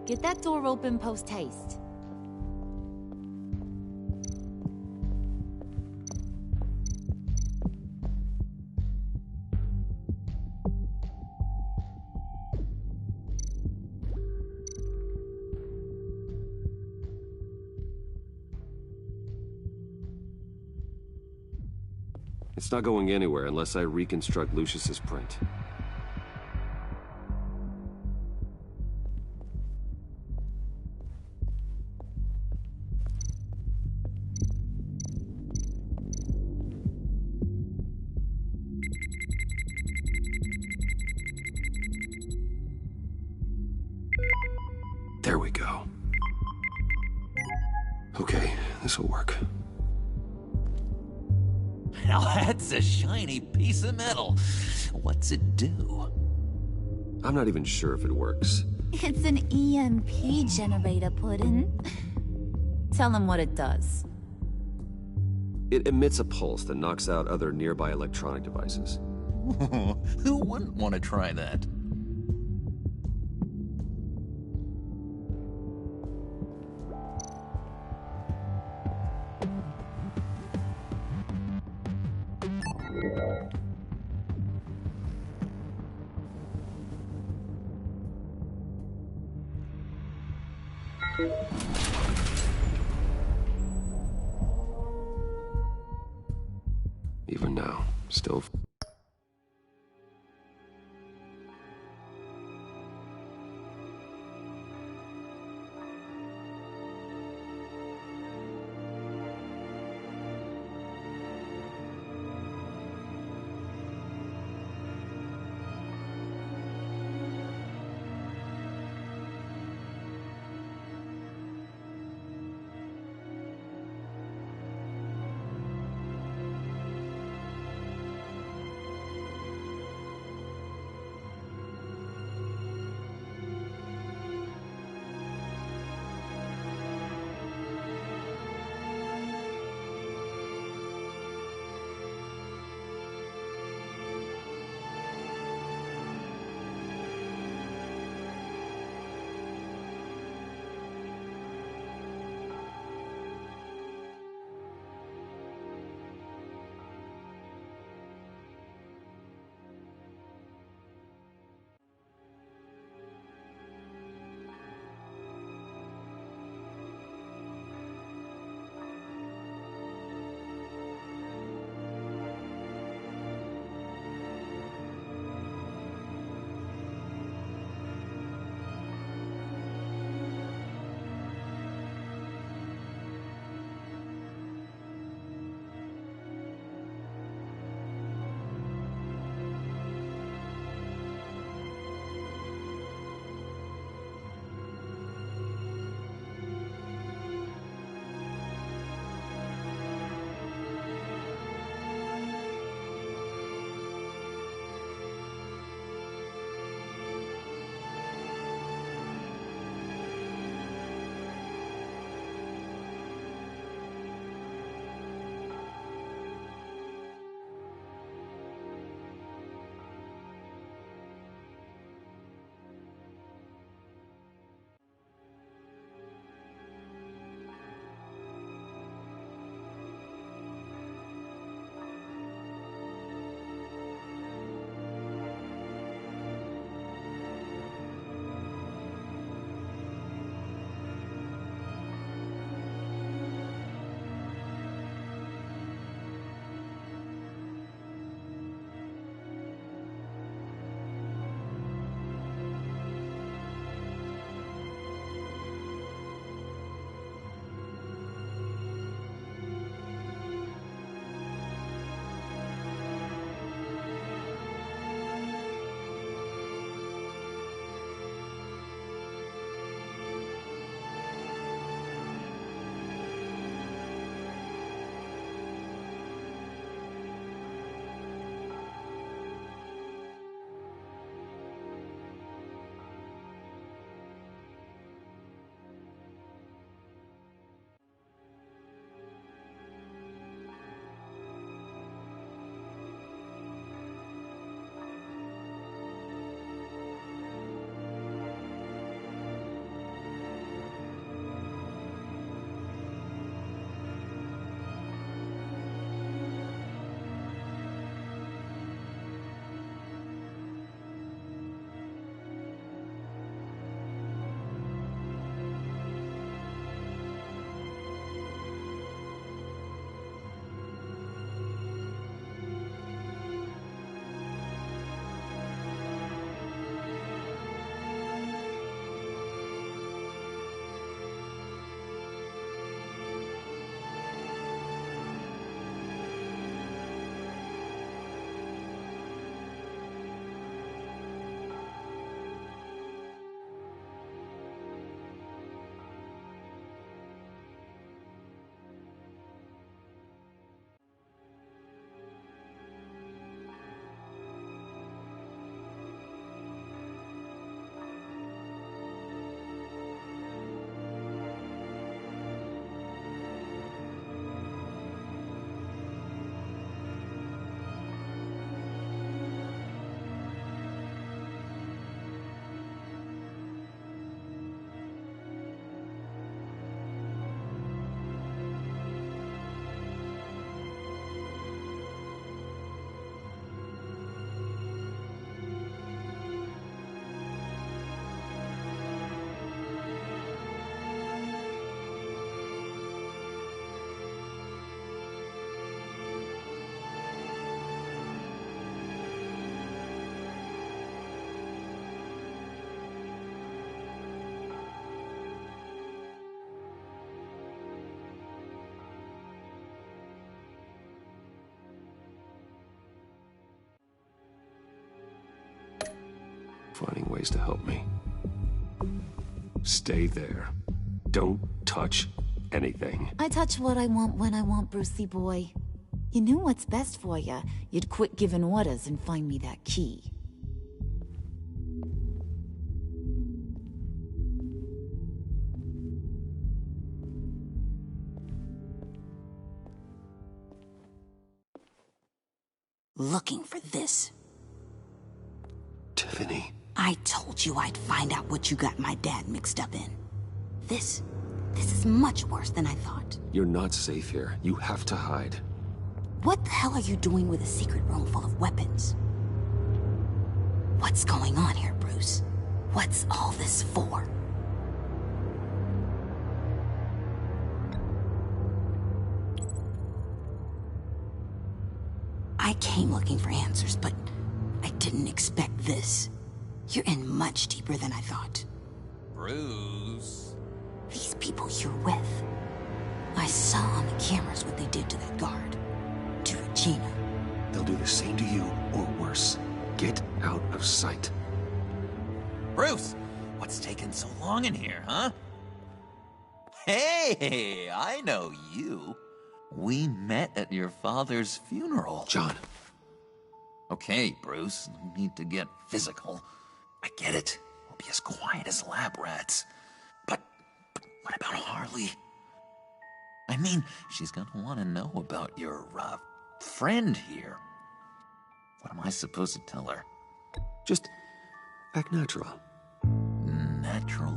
S13: Get that door open post-haste.
S9: It's not going anywhere unless I reconstruct Lucius's print. There we go. Okay, this'll work.
S11: Now that's a shiny piece of metal. What's it do?
S9: I'm not even sure if it works.
S13: It's an EMP generator, Puddin'. Tell him what it does.
S9: It emits a pulse that knocks out other nearby electronic devices.
S11: Who wouldn't want to try that?
S9: Even now, still... finding ways to help me. Stay there. Don't touch anything.
S13: I touch what I want when I want, Brucey boy. You knew what's best for you. You'd quit giving orders and find me that key.
S16: Looking for this.
S9: Tiffany.
S16: I told you I'd find out what you got my dad mixed up in. This is much worse than I thought.
S9: You're not safe here. You have to hide.
S16: What the hell are you doing with a secret room full of weapons? What's going on here, Bruce? What's all this for? I came looking for answers, but I didn't expect this. You're in much deeper than I thought.
S11: Bruce.
S16: These people you're with. I saw on the cameras what they did to that guard. To Regina.
S9: They'll do the same to you, or worse. Get out of sight.
S11: Bruce! What's taking so long in here, huh? Hey, I know you. We met at your father's funeral.
S9: John.
S11: Okay, Bruce, no need to get physical. I get it. We'll be as quiet as lab rats. But what about Harley? I mean, she's gonna want to know about your, friend here. What am I supposed to tell her?
S9: Just act natural.
S11: Natural?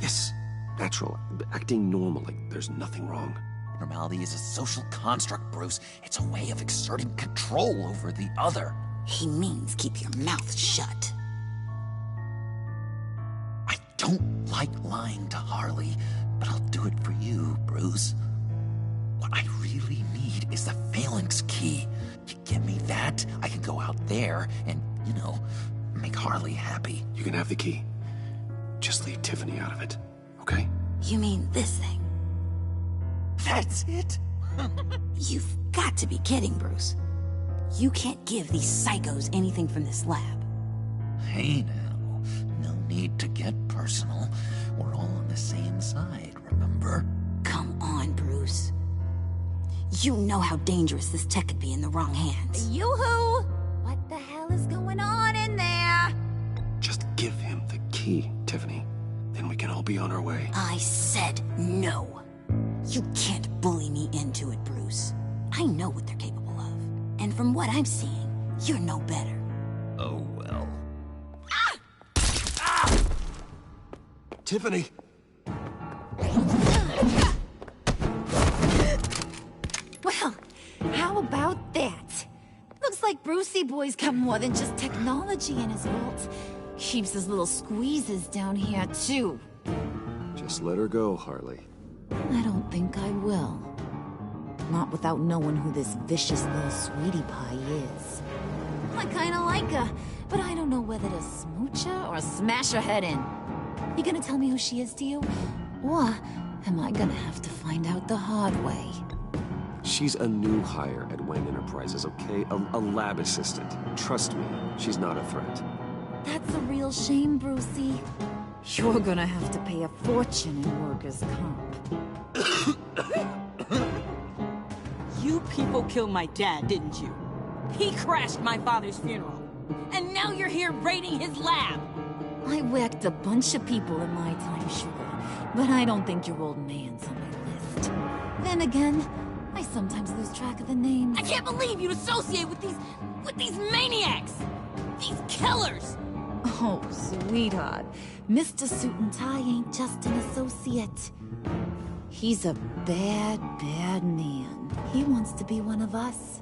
S9: Yes, natural. Acting normal, like there's nothing wrong.
S11: Normality is a social construct, Bruce. It's a way of exerting control over the other.
S16: He means keep your mouth shut.
S11: I don't like lying to Harley, but I'll do it for you, Bruce. What I really need is the phalanx key. You give me that, I can go out there and, make Harley happy.
S9: You can have the key. Just leave Tiffany out of it, okay?
S16: You mean this thing?
S11: That's it?
S16: You've got to be kidding, Bruce. You can't give these psychos anything from this lab.
S11: Hey now, no need to get personal. We're all on the same side, remember?
S16: Come on, Bruce. You know how dangerous this tech could be in the wrong hands.
S13: Yoo-hoo! What the hell is going on in there?
S9: Just give him the key, Tiffany. Then we can all be on our way.
S16: I said no. You can't bully me into it, Bruce. I know what they're capable of. And from what I'm seeing, you're no better.
S11: Oh, well.
S16: Ah!
S9: Ah! Tiffany!
S13: Well, how about that? Looks like Brucey boy's got more than just technology in his vault. Keeps his little squeezes down here, too.
S9: Just let her go, Harley.
S13: I don't think I will. Not without knowing who this vicious little sweetie pie is. I kinda like her, but I don't know whether to smooch her or smash her head in. You gonna tell me who she is to you? Or am I gonna have to find out the hard way?
S9: She's a new hire at Wayne Enterprises, okay? A lab assistant. Trust me, she's not a threat.
S13: That's a real shame, Brucey. You're gonna have to pay a fortune in workers' comp.
S17: You people killed my dad, didn't you? He crashed my father's funeral. And now you're here raiding his lab!
S13: I whacked a bunch of people in my time, sure. But I don't think your old man's on my list. Then again, I sometimes lose track of the names.
S17: I can't believe you'd associate with these maniacs! These killers!
S13: Oh, sweetheart. Mr. Suit and Tie ain't just an associate. He's a bad, bad man. He wants to be one of us.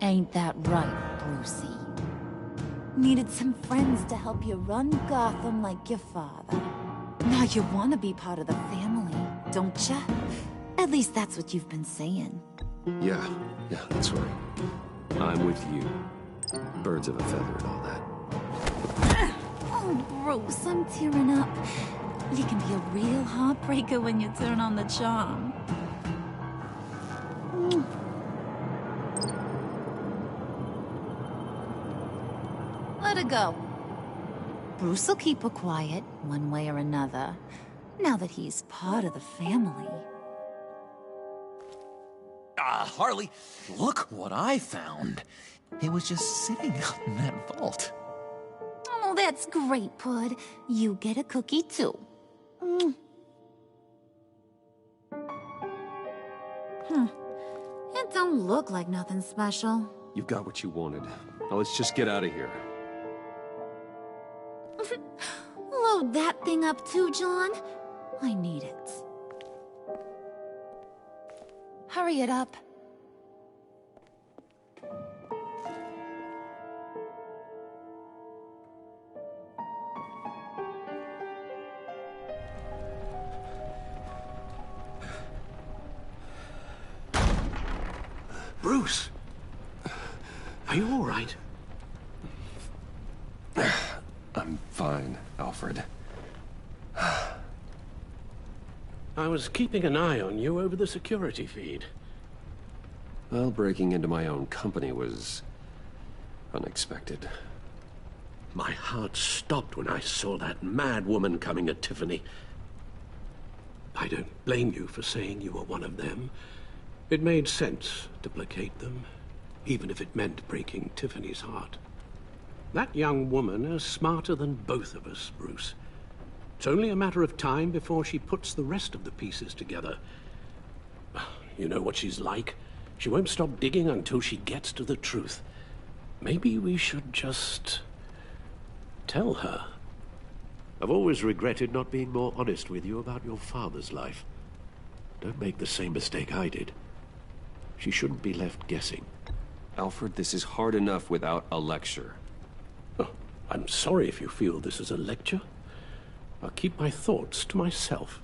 S13: Ain't that right, Brucey? Needed some friends to help you run Gotham like your father. Now you want to be part of the family, don't ya? At least that's what you've been saying.
S9: Yeah, that's right. I'm with you. Birds of a feather and all that.
S13: Oh, Bruce, I'm tearing up. You can be a real heartbreaker when you turn on the charm. Let her go. Bruce will keep her quiet, one way or another, now that he's part of the family.
S11: Harley, look what I found. It was just sitting up in that vault.
S13: Oh, that's great, Pud. You get a cookie, too. It don't look like nothing special.
S9: You've got what you wanted. Now let's just get out of here.
S13: Load that thing up too, John. I need it. Hurry it up.
S10: Bruce! Are you all right?
S9: I'm fine, Alfred.
S10: I was keeping an eye on you over the security feed.
S9: Well, breaking into my own company was unexpected.
S10: My heart stopped when I saw that mad woman coming at Tiffany. I don't blame you for saying you were one of them. It made sense to placate them, even if it meant breaking Tiffany's heart. That young woman is smarter than both of us, Bruce. It's only a matter of time before she puts the rest of the pieces together. You know what she's like. She won't stop digging until she gets to the truth. Maybe we should just tell her.
S5: I've always regretted not being more honest with you about your father's life. Don't make the same mistake I did. She shouldn't be left guessing.
S9: Alfred, this is hard enough without a lecture.
S10: Oh, I'm sorry if you feel this is a lecture. I'll keep my thoughts to myself.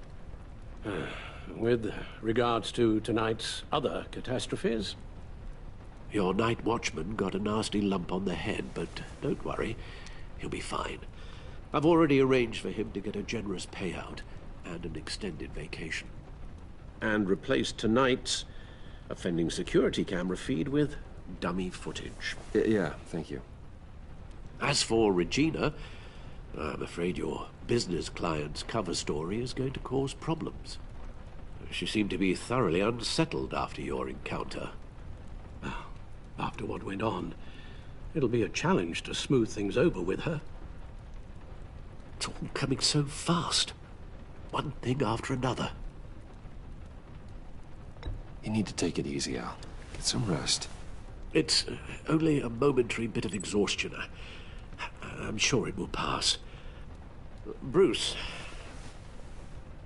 S10: With regards to tonight's other catastrophes?
S5: Your night watchman got a nasty lump on the head, but don't worry. He'll be fine. I've already arranged for him to get a generous payout and an extended vacation.
S10: And replaced tonight's offending security camera feed with dummy footage.
S9: Yeah, thank you.
S5: As for Regina, I'm afraid your business client's cover story is going to cause problems. She seemed to be thoroughly unsettled after your encounter.
S10: Well, after what went on, it'll be a challenge to smooth things over with her.
S5: It's all coming so fast. One thing after another.
S9: You need to take it easy, Al. Get some rest.
S5: It's only a momentary bit of exhaustion. I'm sure it will pass. Bruce.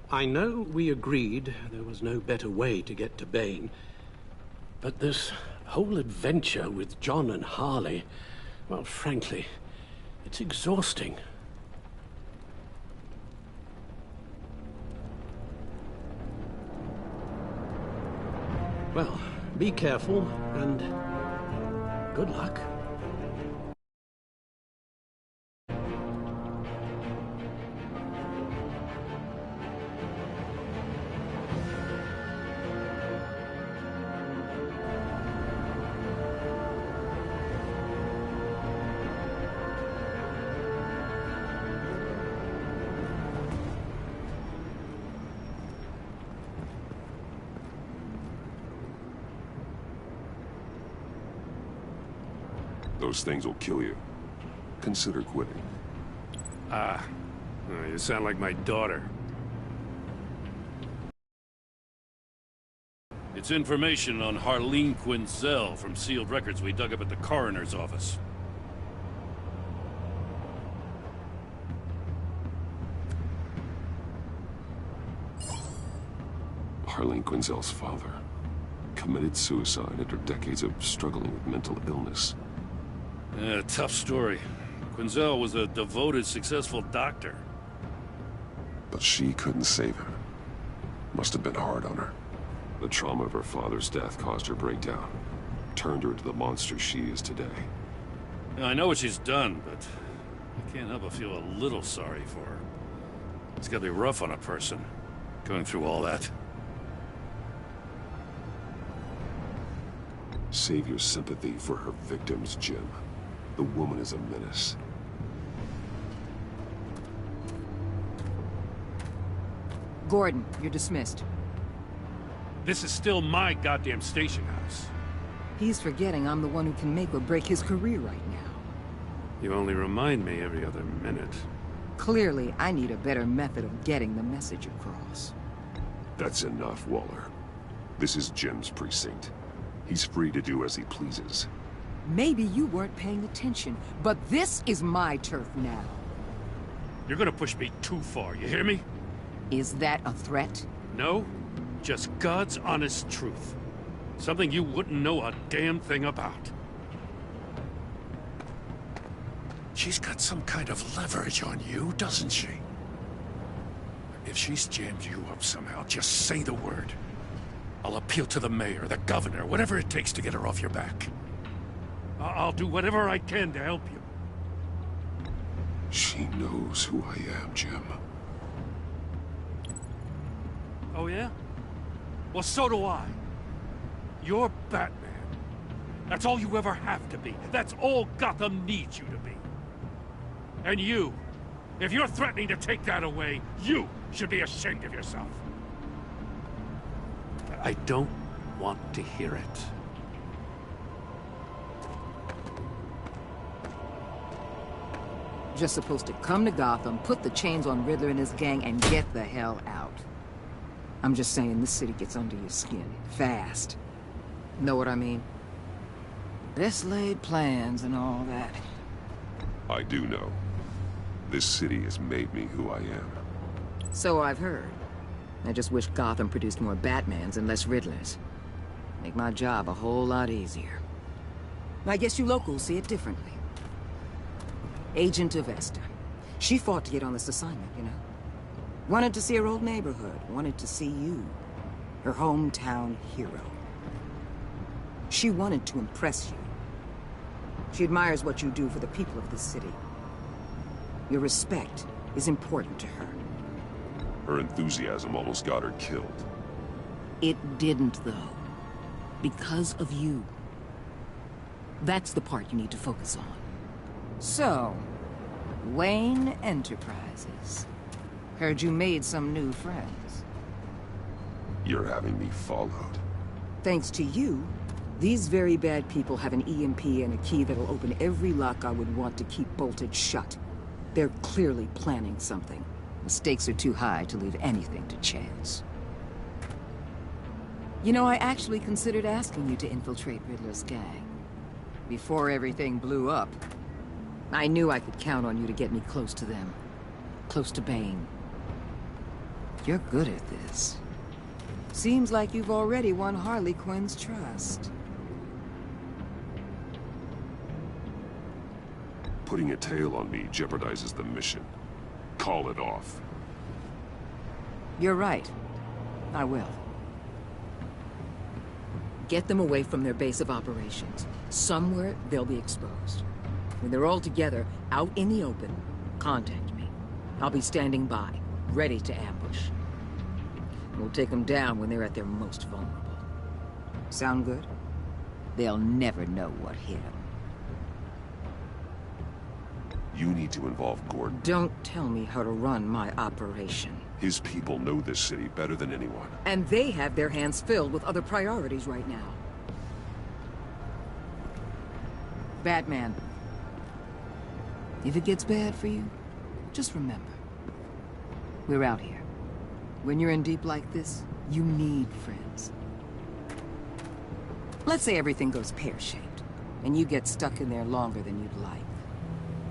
S10: I know we agreed there was no better way to get to Bane, but this whole adventure with John and Harley, well, frankly, it's exhausting. Well, be careful, and good luck.
S1: Those things will kill you. Consider quitting.
S2: You sound like my daughter.
S5: It's information on Harleen Quinzel from sealed records we dug up at the coroner's office.
S1: Harleen Quinzel's father committed suicide after decades of struggling with mental illness.
S5: Yeah, tough story. Quinzel was a devoted, successful doctor.
S1: But she couldn't save him. Must have been hard on her. The trauma of her father's death caused her breakdown. Turned her into the monster she is today.
S5: Now, I know what she's done, but I can't help but feel a little sorry for her. It's gotta be rough on a person, going through all that.
S1: Save your sympathy for her victims, Jim. The woman is a menace.
S18: Gordon, you're dismissed.
S5: This is still my goddamn station house.
S18: He's forgetting I'm the one who can make or break his career right now.
S5: You only remind me every other minute.
S18: Clearly, I need a better method of getting the message across.
S1: That's enough, Waller. This is Jim's precinct. He's free to do as he pleases.
S18: Maybe you weren't paying attention, but this is my turf now.
S5: You're gonna push me too far, you hear me?
S18: Is that a threat?
S5: No, just God's honest truth. Something you wouldn't know a damn thing about.
S19: She's got some kind of leverage on you, doesn't she? If she's jammed you up somehow, just say the word. I'll appeal to the mayor, the governor, whatever it takes to get her off your back.
S5: I'll do whatever I can to help you.
S1: She knows who I am, Jim.
S5: Oh yeah? Well, so do I. You're Batman. That's all you ever have to be. That's all Gotham needs you to be. And you, if you're threatening to take that away, you should be ashamed of yourself. I don't want to hear it.
S18: Just supposed to come to Gotham, put the chains on Riddler and his gang, and get the hell out. I'm just saying, this city gets under your skin. Fast. Know what I mean? Best laid plans and all that.
S1: I do know. This city has made me who I am.
S18: So I've heard. I just wish Gotham produced more Batmans and less Riddlers. Make my job a whole lot easier. I guess you locals see it differently. Agent Avesta. She fought to get on this assignment, you know? Wanted to see her old neighborhood. Wanted to see you. Her hometown hero. She wanted to impress you. She admires what you do for the people of this city. Your respect is important to her.
S1: Her enthusiasm almost got her killed.
S18: It didn't, though. Because of you. That's the part you need to focus on. So, Wayne Enterprises. Heard you made some new friends.
S1: You're having me followed.
S18: Thanks to you, these very bad people have an EMP and a key that'll open every lock I would want to keep bolted shut. They're clearly planning something. The stakes are too high to leave anything to chance. You know, I actually considered asking you to infiltrate Riddler's gang. Before everything blew up, I knew I could count on you to get me close to them. Close to Bane. You're good at this. Seems like you've already won Harley Quinn's trust.
S1: Putting a tail on me jeopardizes the mission. Call it off.
S18: You're right. I will. Get them away from their base of operations. Somewhere they'll be exposed. When they're all together, out in the open, contact me. I'll be standing by, ready to ambush. We'll take them down when they're at their most vulnerable. Sound good? They'll never know what hit them.
S1: You need to involve Gordon.
S18: Don't tell me how to run my operation.
S1: His people know this city better than anyone.
S18: And they have their hands filled with other priorities right now. Batman. If it gets bad for you, just remember. We're out here. When you're in deep like this, you need friends. Let's say everything goes pear-shaped, and you get stuck in there longer than you'd like.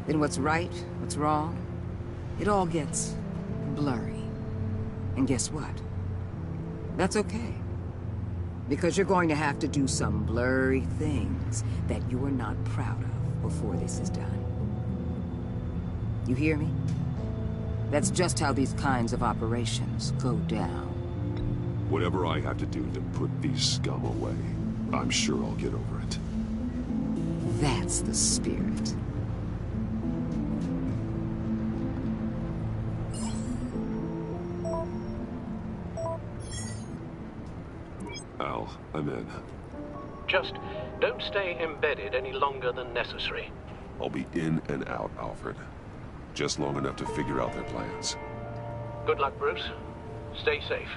S18: Then what's right, what's wrong, it all gets blurry. And guess what? That's okay. Because you're going to have to do some blurry things that you're not proud of before this is done. You hear me? That's just how these kinds of operations go down.
S1: Whatever I have to do to put these scum away, I'm sure I'll get over it.
S18: That's the spirit.
S1: Al, I'm in.
S10: Just don't stay embedded any longer than necessary.
S1: I'll be in and out, Alfred. Just long enough to figure out their plans.
S10: Good luck, Bruce.
S12: Stay safe.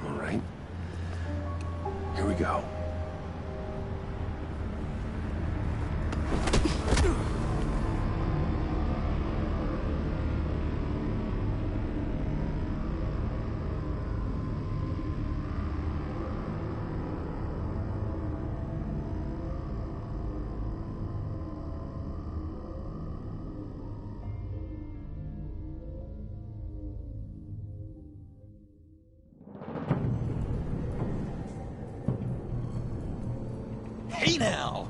S9: All right. Here we go.
S11: Hey now!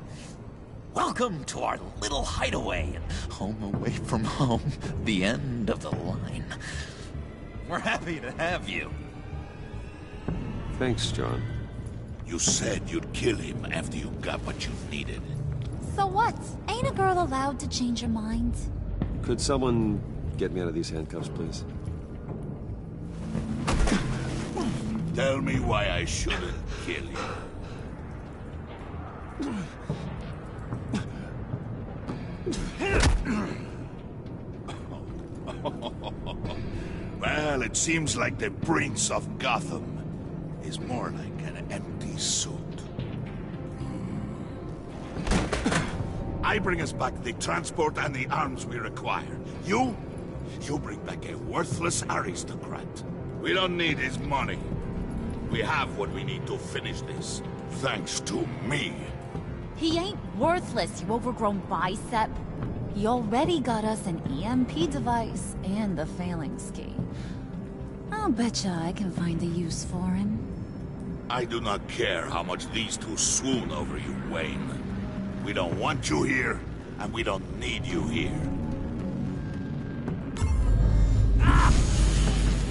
S11: Welcome to our little hideaway and home away from home, the end of the line. We're happy to have you.
S9: Thanks, John.
S4: You said you'd kill him after you got what you needed.
S13: So what? Ain't a girl allowed to change her mind?
S9: Could someone get me out of these handcuffs, please?
S4: Tell me why I shouldn't kill you. Well, it seems like the Prince of Gotham is more like an empty suit. I bring us back the transport and the arms we require. You bring back a worthless aristocrat. We don't need his money. We have what we need to finish this, thanks to me.
S13: He ain't worthless, you overgrown bicep. He already got us an EMP device and the Phalanx key. I'll betcha I can find a use for him.
S4: I do not care how much these two swoon over you, Wayne. We don't want you here, and we don't need you here. Ah!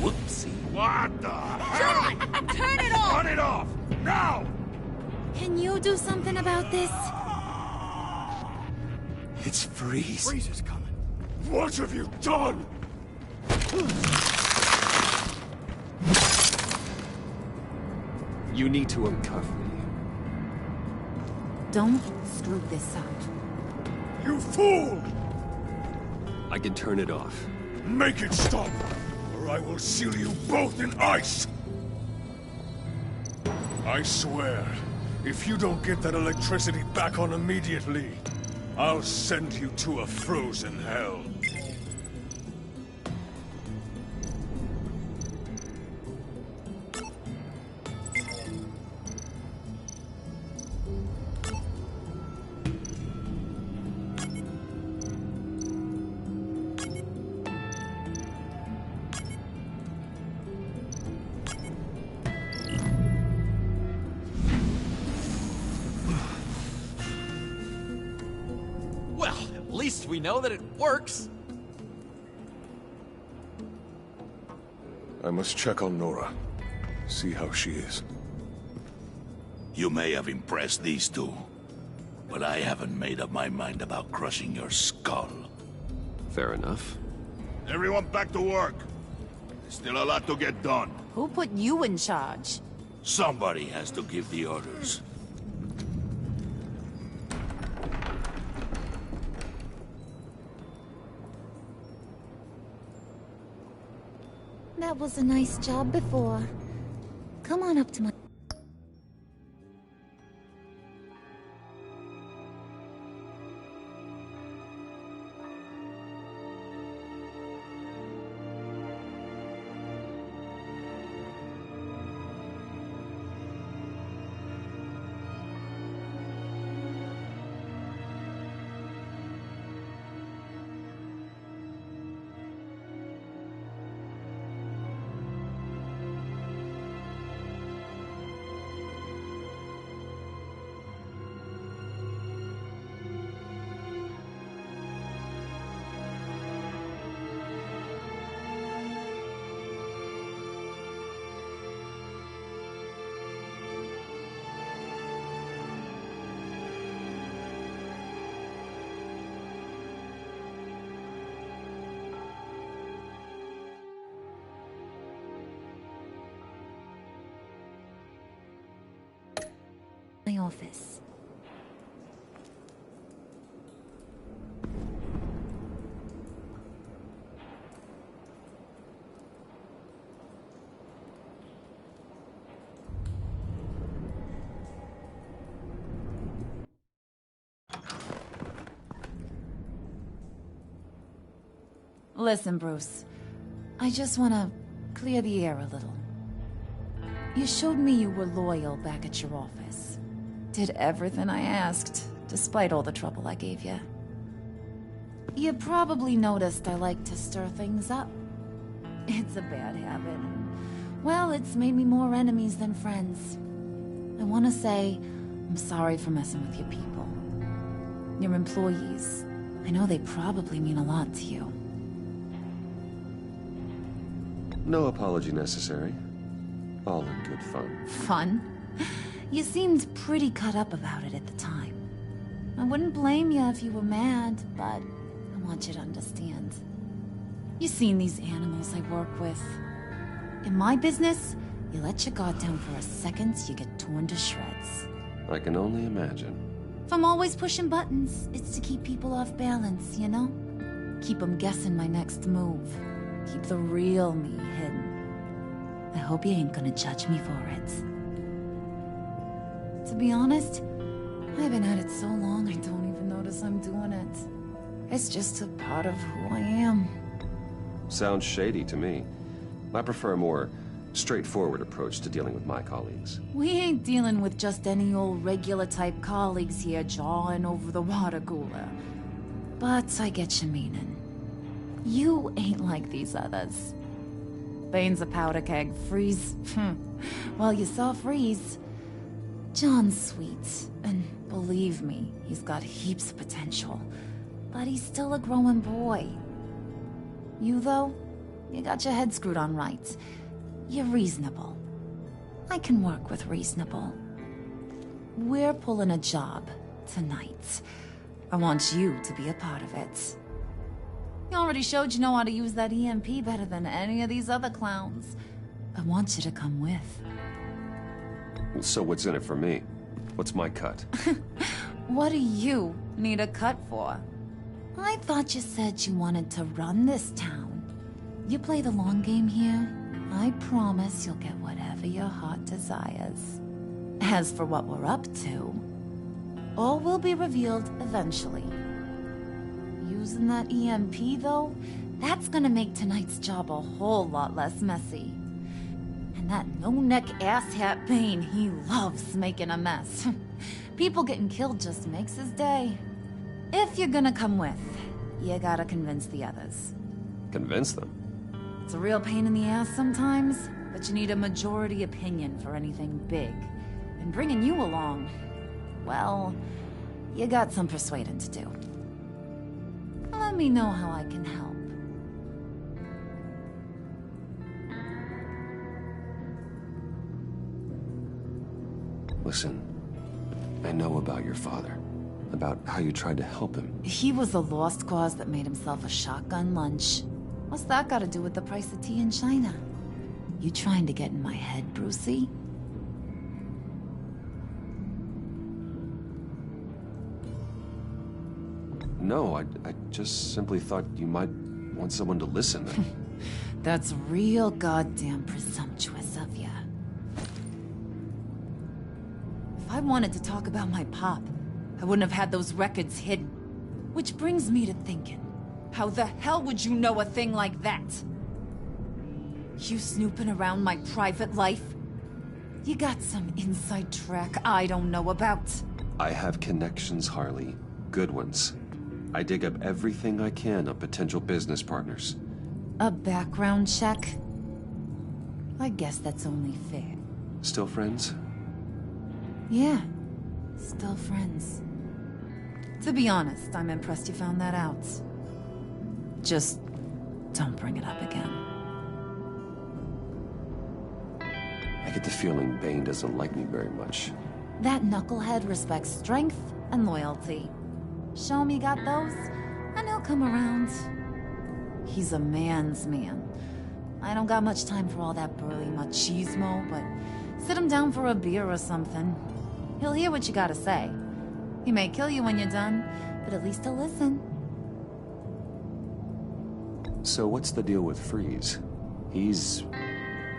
S4: Whoopsie. What the hell?
S17: Turn it off!
S4: Turn it off! Now!
S13: Can you do something about this?
S11: It's Freeze.
S19: Freeze is coming. What have you done?
S9: You need to uncuff me.
S13: Don't screw this up.
S19: You fool!
S9: I can turn it off.
S19: Make it stop, or I will seal you both in ice! I swear, if you don't get that electricity back on immediately, I'll send you to a frozen hell.
S11: Well, at least we know that it works.
S15: I must check on Nora. See how she is.
S4: You may have impressed these two, but I haven't made up my mind about crushing your skull.
S9: Fair enough.
S4: Everyone back to work. There's still a lot to get done.
S17: Who put you in charge?
S4: Somebody has to give the orders.
S13: That was a nice job before. Come on up to my... office.
S20: Listen, Bruce. I just want to clear the air a little. You showed me you were loyal back at your office. Did everything I asked, despite all the trouble I gave you. You probably noticed I like to stir things up. It's a bad habit. Well, it's made me more enemies than friends. I want to say I'm sorry for messing with your people. Your employees. I know they probably mean a lot to you.
S9: No apology necessary. All in good fun.
S20: Fun? You seemed pretty cut up about it at the time. I wouldn't blame you if you were mad, but I want you to understand. You seen these animals I work with. In my business, you let your guard down for a second, you get torn to shreds.
S9: I can only imagine.
S20: If I'm always pushing buttons, it's to keep people off balance, you know? Keep them guessing my next move. Keep the real me hidden. I hope you ain't gonna judge me for it. To be honest, I've been at it so long I don't even notice I'm doing it. It's just a part of who I am.
S9: Sounds shady to me. I prefer a more straightforward approach to dealing with my colleagues.
S20: We ain't dealing with just any old regular type colleagues here jawing over the water cooler. But I get your meaning. You ain't like these others. Bane's a powder keg. Freeze. Well, you saw Freeze. John's sweet, and believe me, he's got heaps of potential. But he's still a growing boy. You, though, you got your head screwed on right. You're reasonable. I can work with reasonable. We're pulling a job tonight. I want you to be a part of it. You already showed you know how to use that EMP better than any of these other clowns. I want you to come with.
S9: So what's in it for me? What's my cut?
S20: What do you need a cut for? I thought you said you wanted to run this town. You play the long game here, I promise you'll get whatever your heart desires. As for what we're up to, all will be revealed eventually. Using that EMP, though, that's gonna make tonight's job a whole lot less messy. And that no-neck asshat Bane, he loves making a mess. People getting killed just makes his day. If you're gonna come with, you gotta convince the others.
S9: Convince them?
S20: It's a real pain in the ass sometimes, but you need a majority opinion for anything big. And bringing you along, well, you got some persuading to do. Let me know how I can help.
S9: Listen, I know about your father. About how you tried to help him.
S20: He was a lost cause that made himself a shotgun lunch. What's that got to do with the price of tea in China? You trying to get in my head, Brucey?
S9: No, I just simply thought you might want someone to listen.
S20: That's real goddamn presumptuous of ya. If I wanted to talk about my pop, I wouldn't have had those records hidden. Which brings me to thinking, how the hell would you know a thing like that? You snooping around my private life? You got some inside track I don't know about.
S9: I have connections, Harley. Good ones. I dig up everything I can on potential business partners.
S20: A background check? I guess that's only fair.
S9: Still friends?
S20: Yeah, still friends. To be honest, I'm impressed you found that out. Just don't bring it up again.
S9: I get the feeling Bane doesn't like me very much.
S20: That knucklehead respects strength and loyalty. Show him you got those, and he'll come around. He's a man's man. I don't got much time for all that burly machismo, but sit him down for a beer or something. He'll hear what you gotta say. He may kill you when you're done, but at least he'll listen.
S9: So what's the deal with Freeze? He's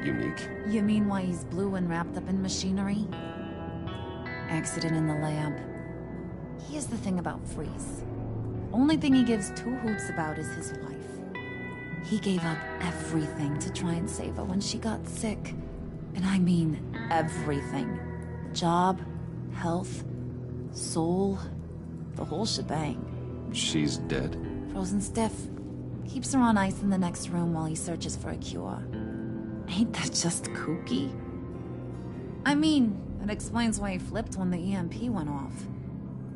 S9: unique.
S20: You mean why he's blue and wrapped up in machinery? Accident in the lab. Here's the thing about Freeze. Only thing he gives two hoots about is his wife. He gave up everything to try and save her when she got sick. And I mean everything. Job, health, soul, the whole shebang.
S9: She's dead?
S20: Frozen stiff. Keeps her on ice in the next room while he searches for a cure. Ain't that just kooky? I mean, it explains why he flipped when the EMP went off.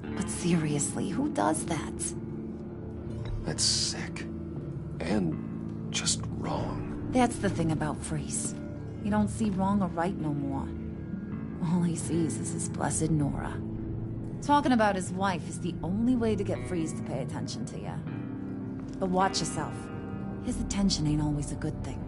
S20: But seriously, who does that?
S9: That's sick. And just wrong.
S20: That's the thing about Freeze. He don't see wrong or right no more. All he sees is his blessed Nora. Talking about his wife is the only way to get Freeze to pay attention to ya. But watch yourself. His attention ain't always a good thing.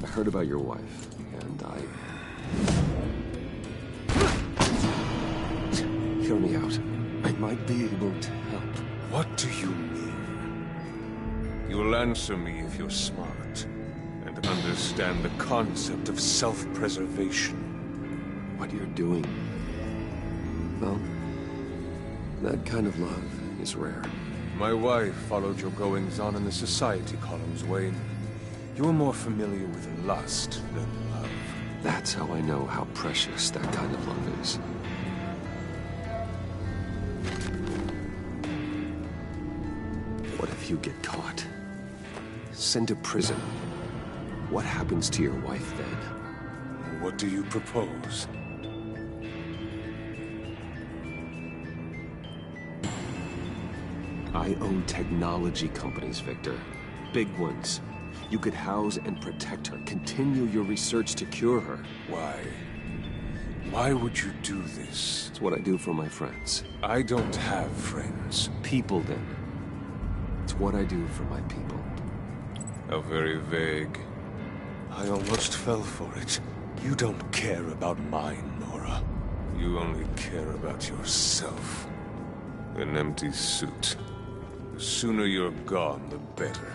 S9: I heard about your wife, and Hear me out. I might be able to help.
S21: What do you mean? You'll answer me if you're smart, and understand the concept of self-preservation.
S9: What you're doing, well, that kind of love is rare.
S21: My wife followed your goings-on in the society columns, Wayne. You're more familiar with lust than love.
S9: That's how I know how precious that kind of love is. What if you get caught? Sent to prison? What happens to your wife then?
S21: What do you propose?
S9: I own technology companies, Victor. Big ones. You could house and protect her, continue your research to cure her.
S21: Why? Why would you do this?
S9: It's what I do for my friends.
S21: I don't have friends.
S9: People, then. It's what I do for my people.
S21: How very vague. I almost fell for it. You don't care about mine, Nora. You only care about yourself. An empty suit. The sooner you're gone, the better.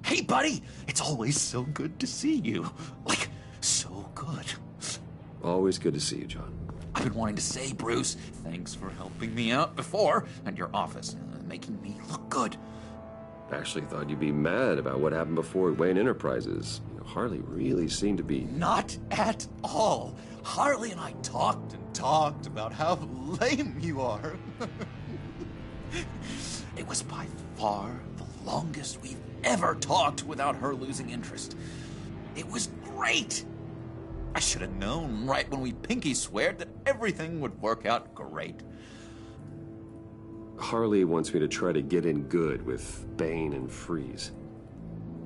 S11: Hey, buddy! It's always so good to see you. Like, so good.
S9: Always good to see you, John.
S11: I've been wanting to say, Bruce, thanks for helping me out before, and your office, making me look good.
S9: I actually thought you'd be mad about what happened before Wayne Enterprises. You know, Harley really seemed to be...
S11: Not at all. Harley and I talked and talked about how lame you are. It was by far the longest we've ever talked without her losing interest. It was great. I should have known right when we pinky sweared that everything would work out great.
S9: Harley wants me to try to get in good with Bane and Freeze.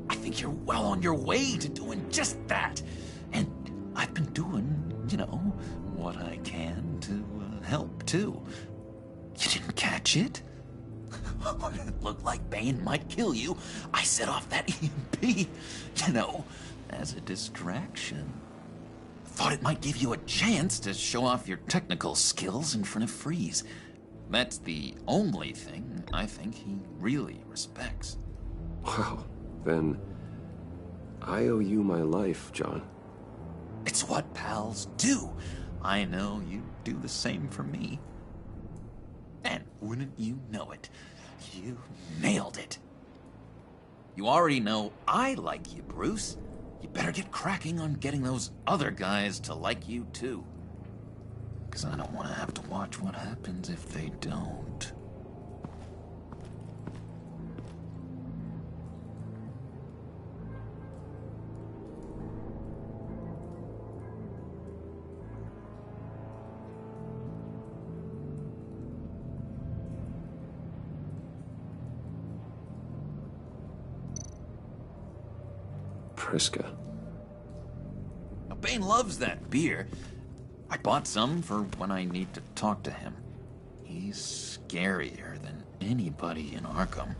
S11: I think you're well on your way to doing just that. And I've been doing, you know, what I can to help, too. You didn't catch it? When it looked like Bane might kill you, I set off that EMP, you know, as a distraction. Thought it might give you a chance to show off your technical skills in front of Freeze. That's the only thing I think he really respects.
S9: Wow, then I owe you my life, John.
S11: It's what pals do. I know you do the same for me. And wouldn't you know it, you nailed it. You already know I like you, Bruce. You better get cracking on getting those other guys to like you, too. Because I don't want to have to watch what happens if they don't.
S9: Priska.
S11: Now, Bane loves that beer. I bought some for when I need to talk to him. He's scarier than anybody in Arkham.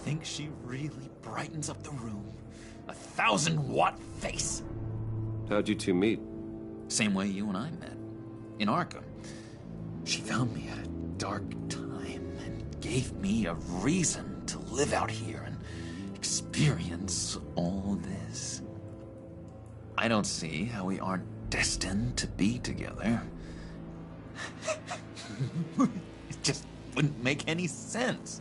S11: Think she really brightens up the room? 1,000-watt face!
S9: How'd you two meet?
S11: Same way you and I met. In Arkham. She found me at a dark time and gave me a reason to live out here and experience all this. I don't see how we aren't destined to be together. It just wouldn't make any sense.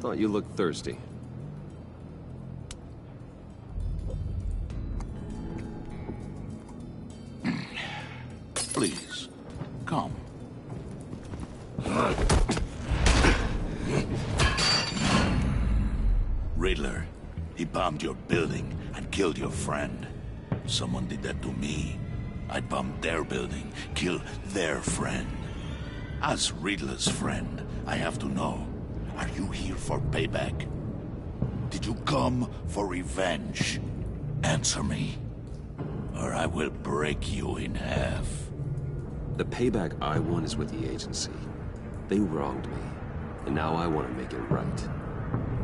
S9: Thought you looked thirsty.
S4: Please, come. Riddler, he bombed your building and killed your friend. Someone did that to me. I'd bomb their building, kill their friend. As Riddler's friend, I have to know. Are you here for payback? Did you come for revenge? Answer me, or I will break you in half.
S9: The payback I want is with the agency. They wronged me, and now I want to make it right.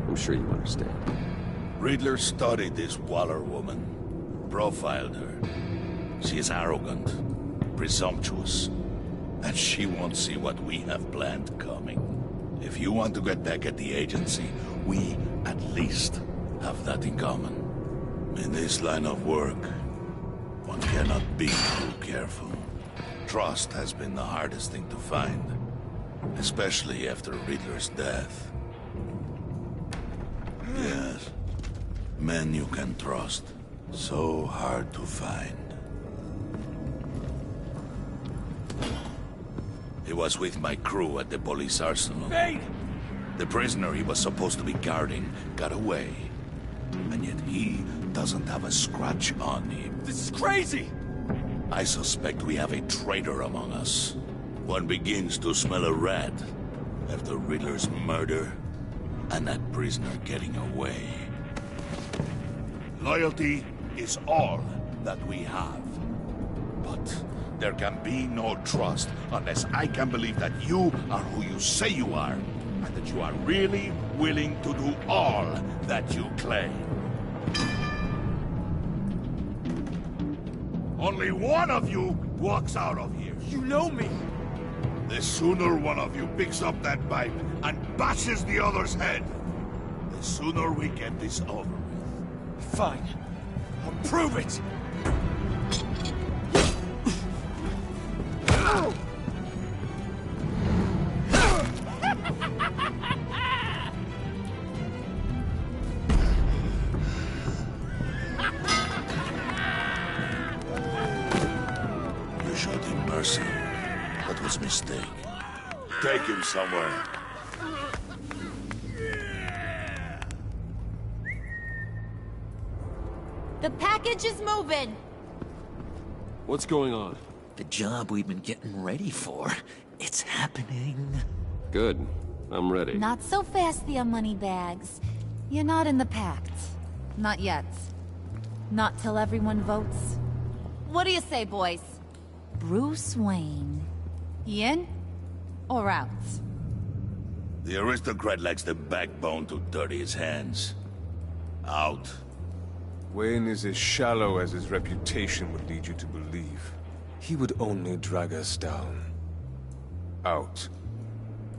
S9: I'm sure you understand.
S4: Riddler studied this Waller woman, profiled her. She is arrogant, presumptuous, and she won't see what we have planned coming. If you want to get back at the agency, we at least have that in common. In this line of work, one cannot be too careful. Trust has been the hardest thing to find, especially after Riddler's death. Yes, men you can trust, so hard to find. He was with my crew at the police arsenal.
S2: Bane!
S4: The prisoner he was supposed to be guarding got away. And yet he doesn't have a scratch on him.
S2: This is crazy!
S4: I suspect we have a traitor among us. One begins to smell a rat after Riddler's murder and that prisoner getting away. Loyalty is all that we have. But there can be no trust unless I can believe that you are who you say you are, and that you are really willing to do all that you claim. Only one of you walks out of here.
S2: You know me!
S4: The sooner one of you picks up that pipe and bashes the other's head, the sooner we get this over with.
S2: Fine. I'll prove it!
S4: You showed him mercy. That was a mistake. Take him somewhere.
S17: The package is moving!
S9: What's going on?
S11: The job we've been getting ready for. It's happening.
S9: Good. I'm ready.
S13: Not so fast, the Moneybags. You're not in the pact. Not yet. Not till everyone votes. What do you say, boys? Bruce Wayne. In or out?
S4: The aristocrat lacks the backbone to dirty his hands. Out.
S21: Wayne is as shallow as his reputation would lead you to believe. He would only drag us down. Out.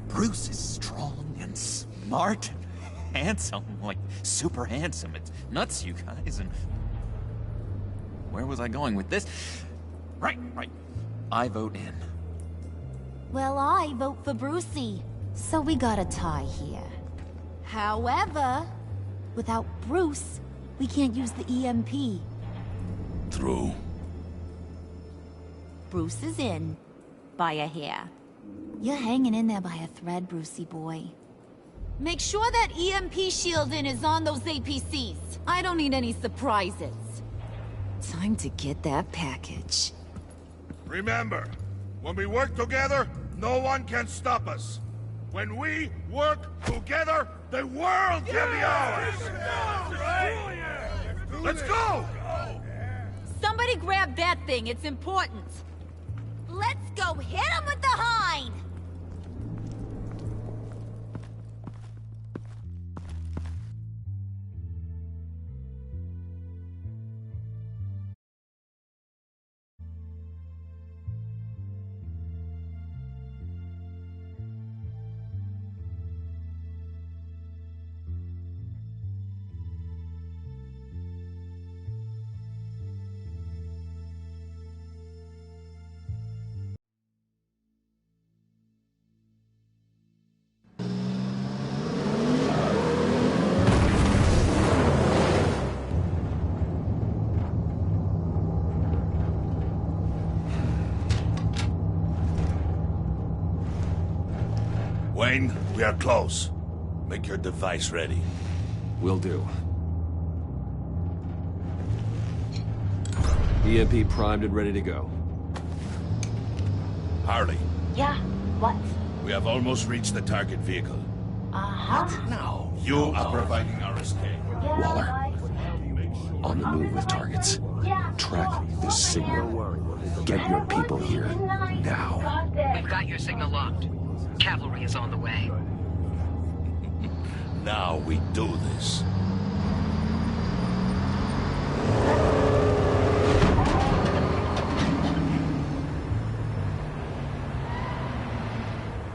S11: Bruce is strong and smart and handsome, like super handsome. It's nuts, you guys, and... Where was I going with this? Right. I vote in.
S13: Well, I vote for Brucey. So we got a tie here. However, without Bruce, we can't use the EMP.
S4: True.
S13: Bruce is in. By a hair. You're hanging in there by a thread, Brucey boy. Make sure that EMP shielding is on those APCs. I don't need any surprises. Time to get that package.
S4: Remember, when we work together, no one can stop us. When we work together, the world can be ours! Let's go!
S17: Somebody grab that thing, it's important.
S13: Let's go hit him with the hind!
S4: Wayne, we are close. Make your device ready.
S9: Will do. EMP primed and ready to go.
S4: Harley.
S7: Yeah, what?
S4: We have almost reached the target vehicle.
S7: Uh-huh.
S4: Now, you are providing our escape.
S9: Waller. On the move with targets. Track this signal. Get your people here. Now.
S18: We've got your signal locked. Cavalry is on the way.
S4: Now we do this.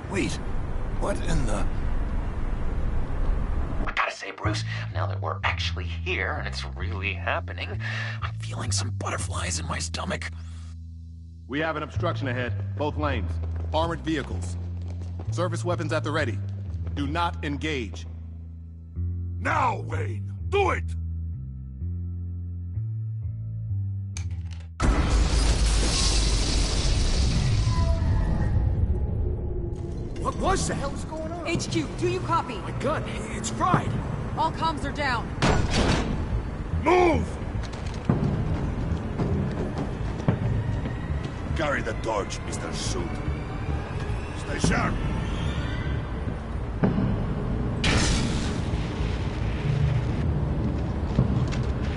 S11: Wait, what in the... I gotta say, Bruce, now that we're actually here and it's really happening, I'm feeling some butterflies in my stomach.
S14: We have an obstruction ahead, both lanes. Armored vehicles. Service weapons at the ready. Do not engage.
S4: Now, Wayne! Do it!
S14: What?
S3: What the hell is going on?
S17: HQ, do you copy?
S3: My gun, it's fried.
S17: All comms are down.
S4: Move! Carry the torch, Mr. Suit. Stay sharp.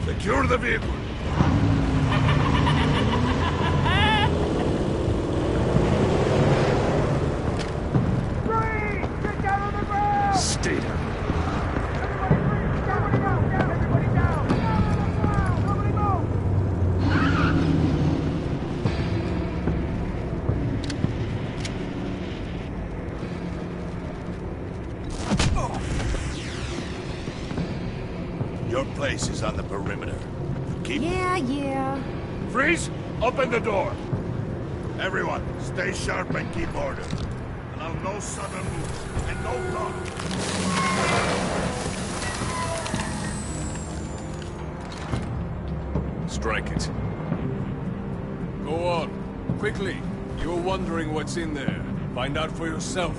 S4: Secure the vehicle.
S19: Stay down.
S4: Your place is on the perimeter. Keep...
S13: Yeah.
S4: Freeze! Open the door! Everyone, stay sharp and keep order. Allow no sudden moves, and no talk.
S21: Strike it.
S22: Go on. Quickly. You're wondering what's in there. Find out for yourself.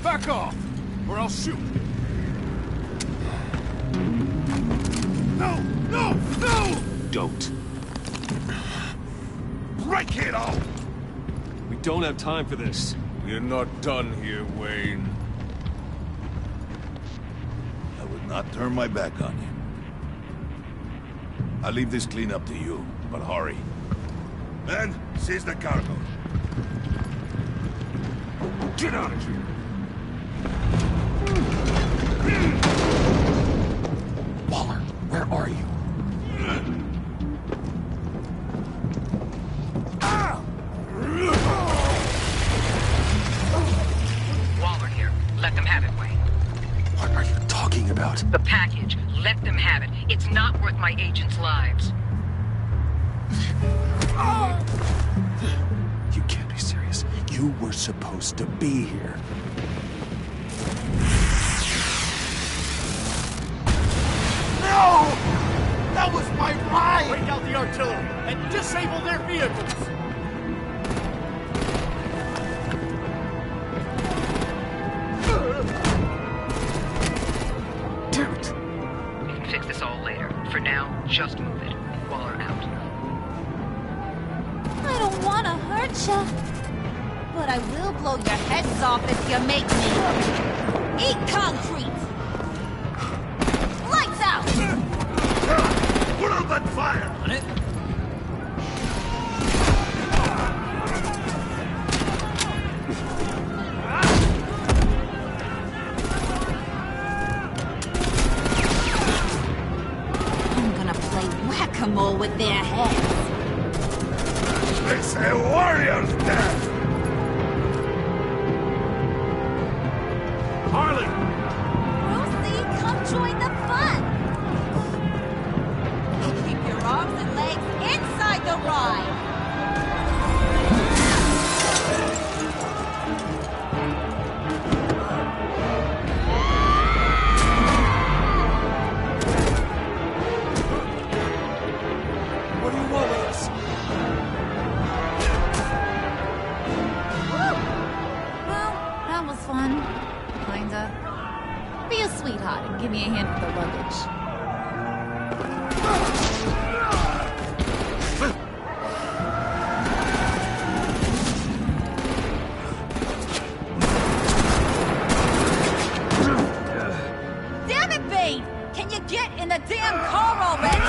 S2: Back off, or I'll shoot. No! No! No!
S9: Don't.
S4: Break it off!
S9: We don't have time for this.
S22: We're not done here, Wayne.
S4: I would not turn my back on you. I'll leave this cleanup to you, but hurry. Men, seize the cargo.
S19: Get out of here!
S3: Waller, where are you?
S23: Waller here. Let them have it, Wayne.
S3: What are you talking about?
S23: The package. Let them have it. It's not worth my agents' lives.
S3: You can't be serious. You were supposed to be here.
S2: No! That was my ride! Break out the artillery and disable their vehicles!
S23: Damn it! We can fix this all later. For now, just move it. Waller out.
S13: I don't want to hurt ya, but I will blow your heads off if you make me. Eat concrete! Lights out!
S4: Put out that fire! On it.
S13: I'm gonna play whack-a-mole with their heads.
S4: It's a warrior's death! Harley!
S13: Lucy, come join the fun! Keep your arms and legs inside the ride!
S2: What do you want with us?
S13: Well, that was fun. Kinda. Be a sweetheart and give me a hand with the luggage. Damn it, Bane! Can you get in the damn car already?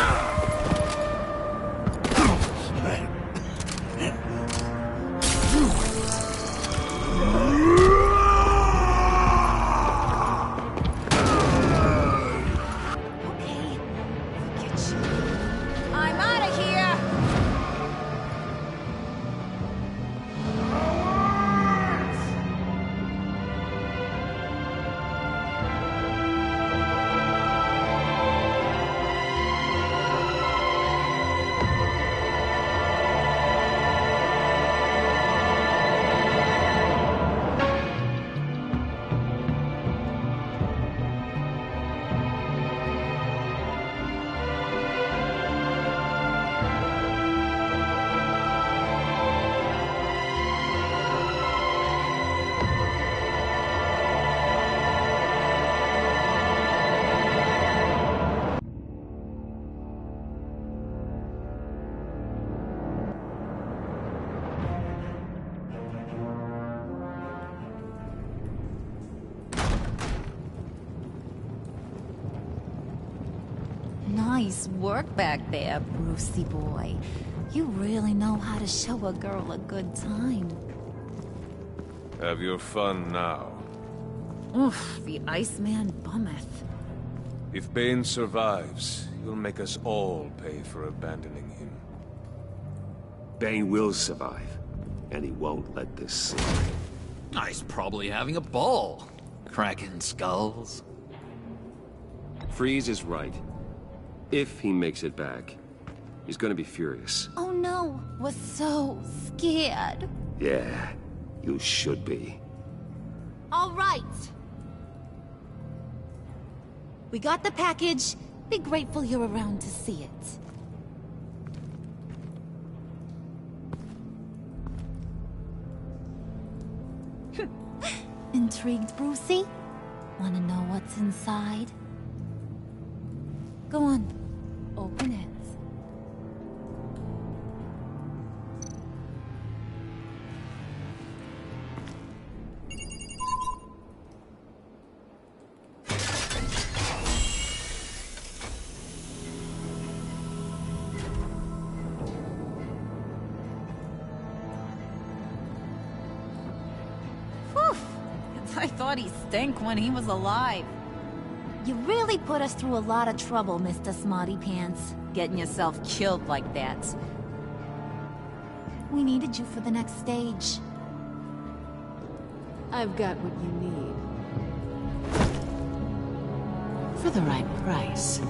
S20: Nice work back there, Brucey boy. You really know how to show a girl a good time.
S21: Have your fun now.
S20: Oof, the Iceman bummeth.
S21: If Bane survives, he'll make us all pay for abandoning him.
S9: Bane will survive, and he won't let this slide.
S11: He's probably having a ball, cracking skulls.
S9: Freeze is right. If he makes it back, he's gonna be furious.
S13: Oh no, we're so scared.
S9: Yeah, you should be.
S13: All right. We got the package. Be grateful you're around to see it. Intrigued, Brucey? Wanna know what's inside? Go on, open it.
S20: I thought he stank when he was alive.
S13: You really put us through a lot of trouble, Mr. Smarty Pants.
S20: Getting yourself killed like that.
S13: We needed you for the next stage.
S18: I've got what you need.
S20: For the right price.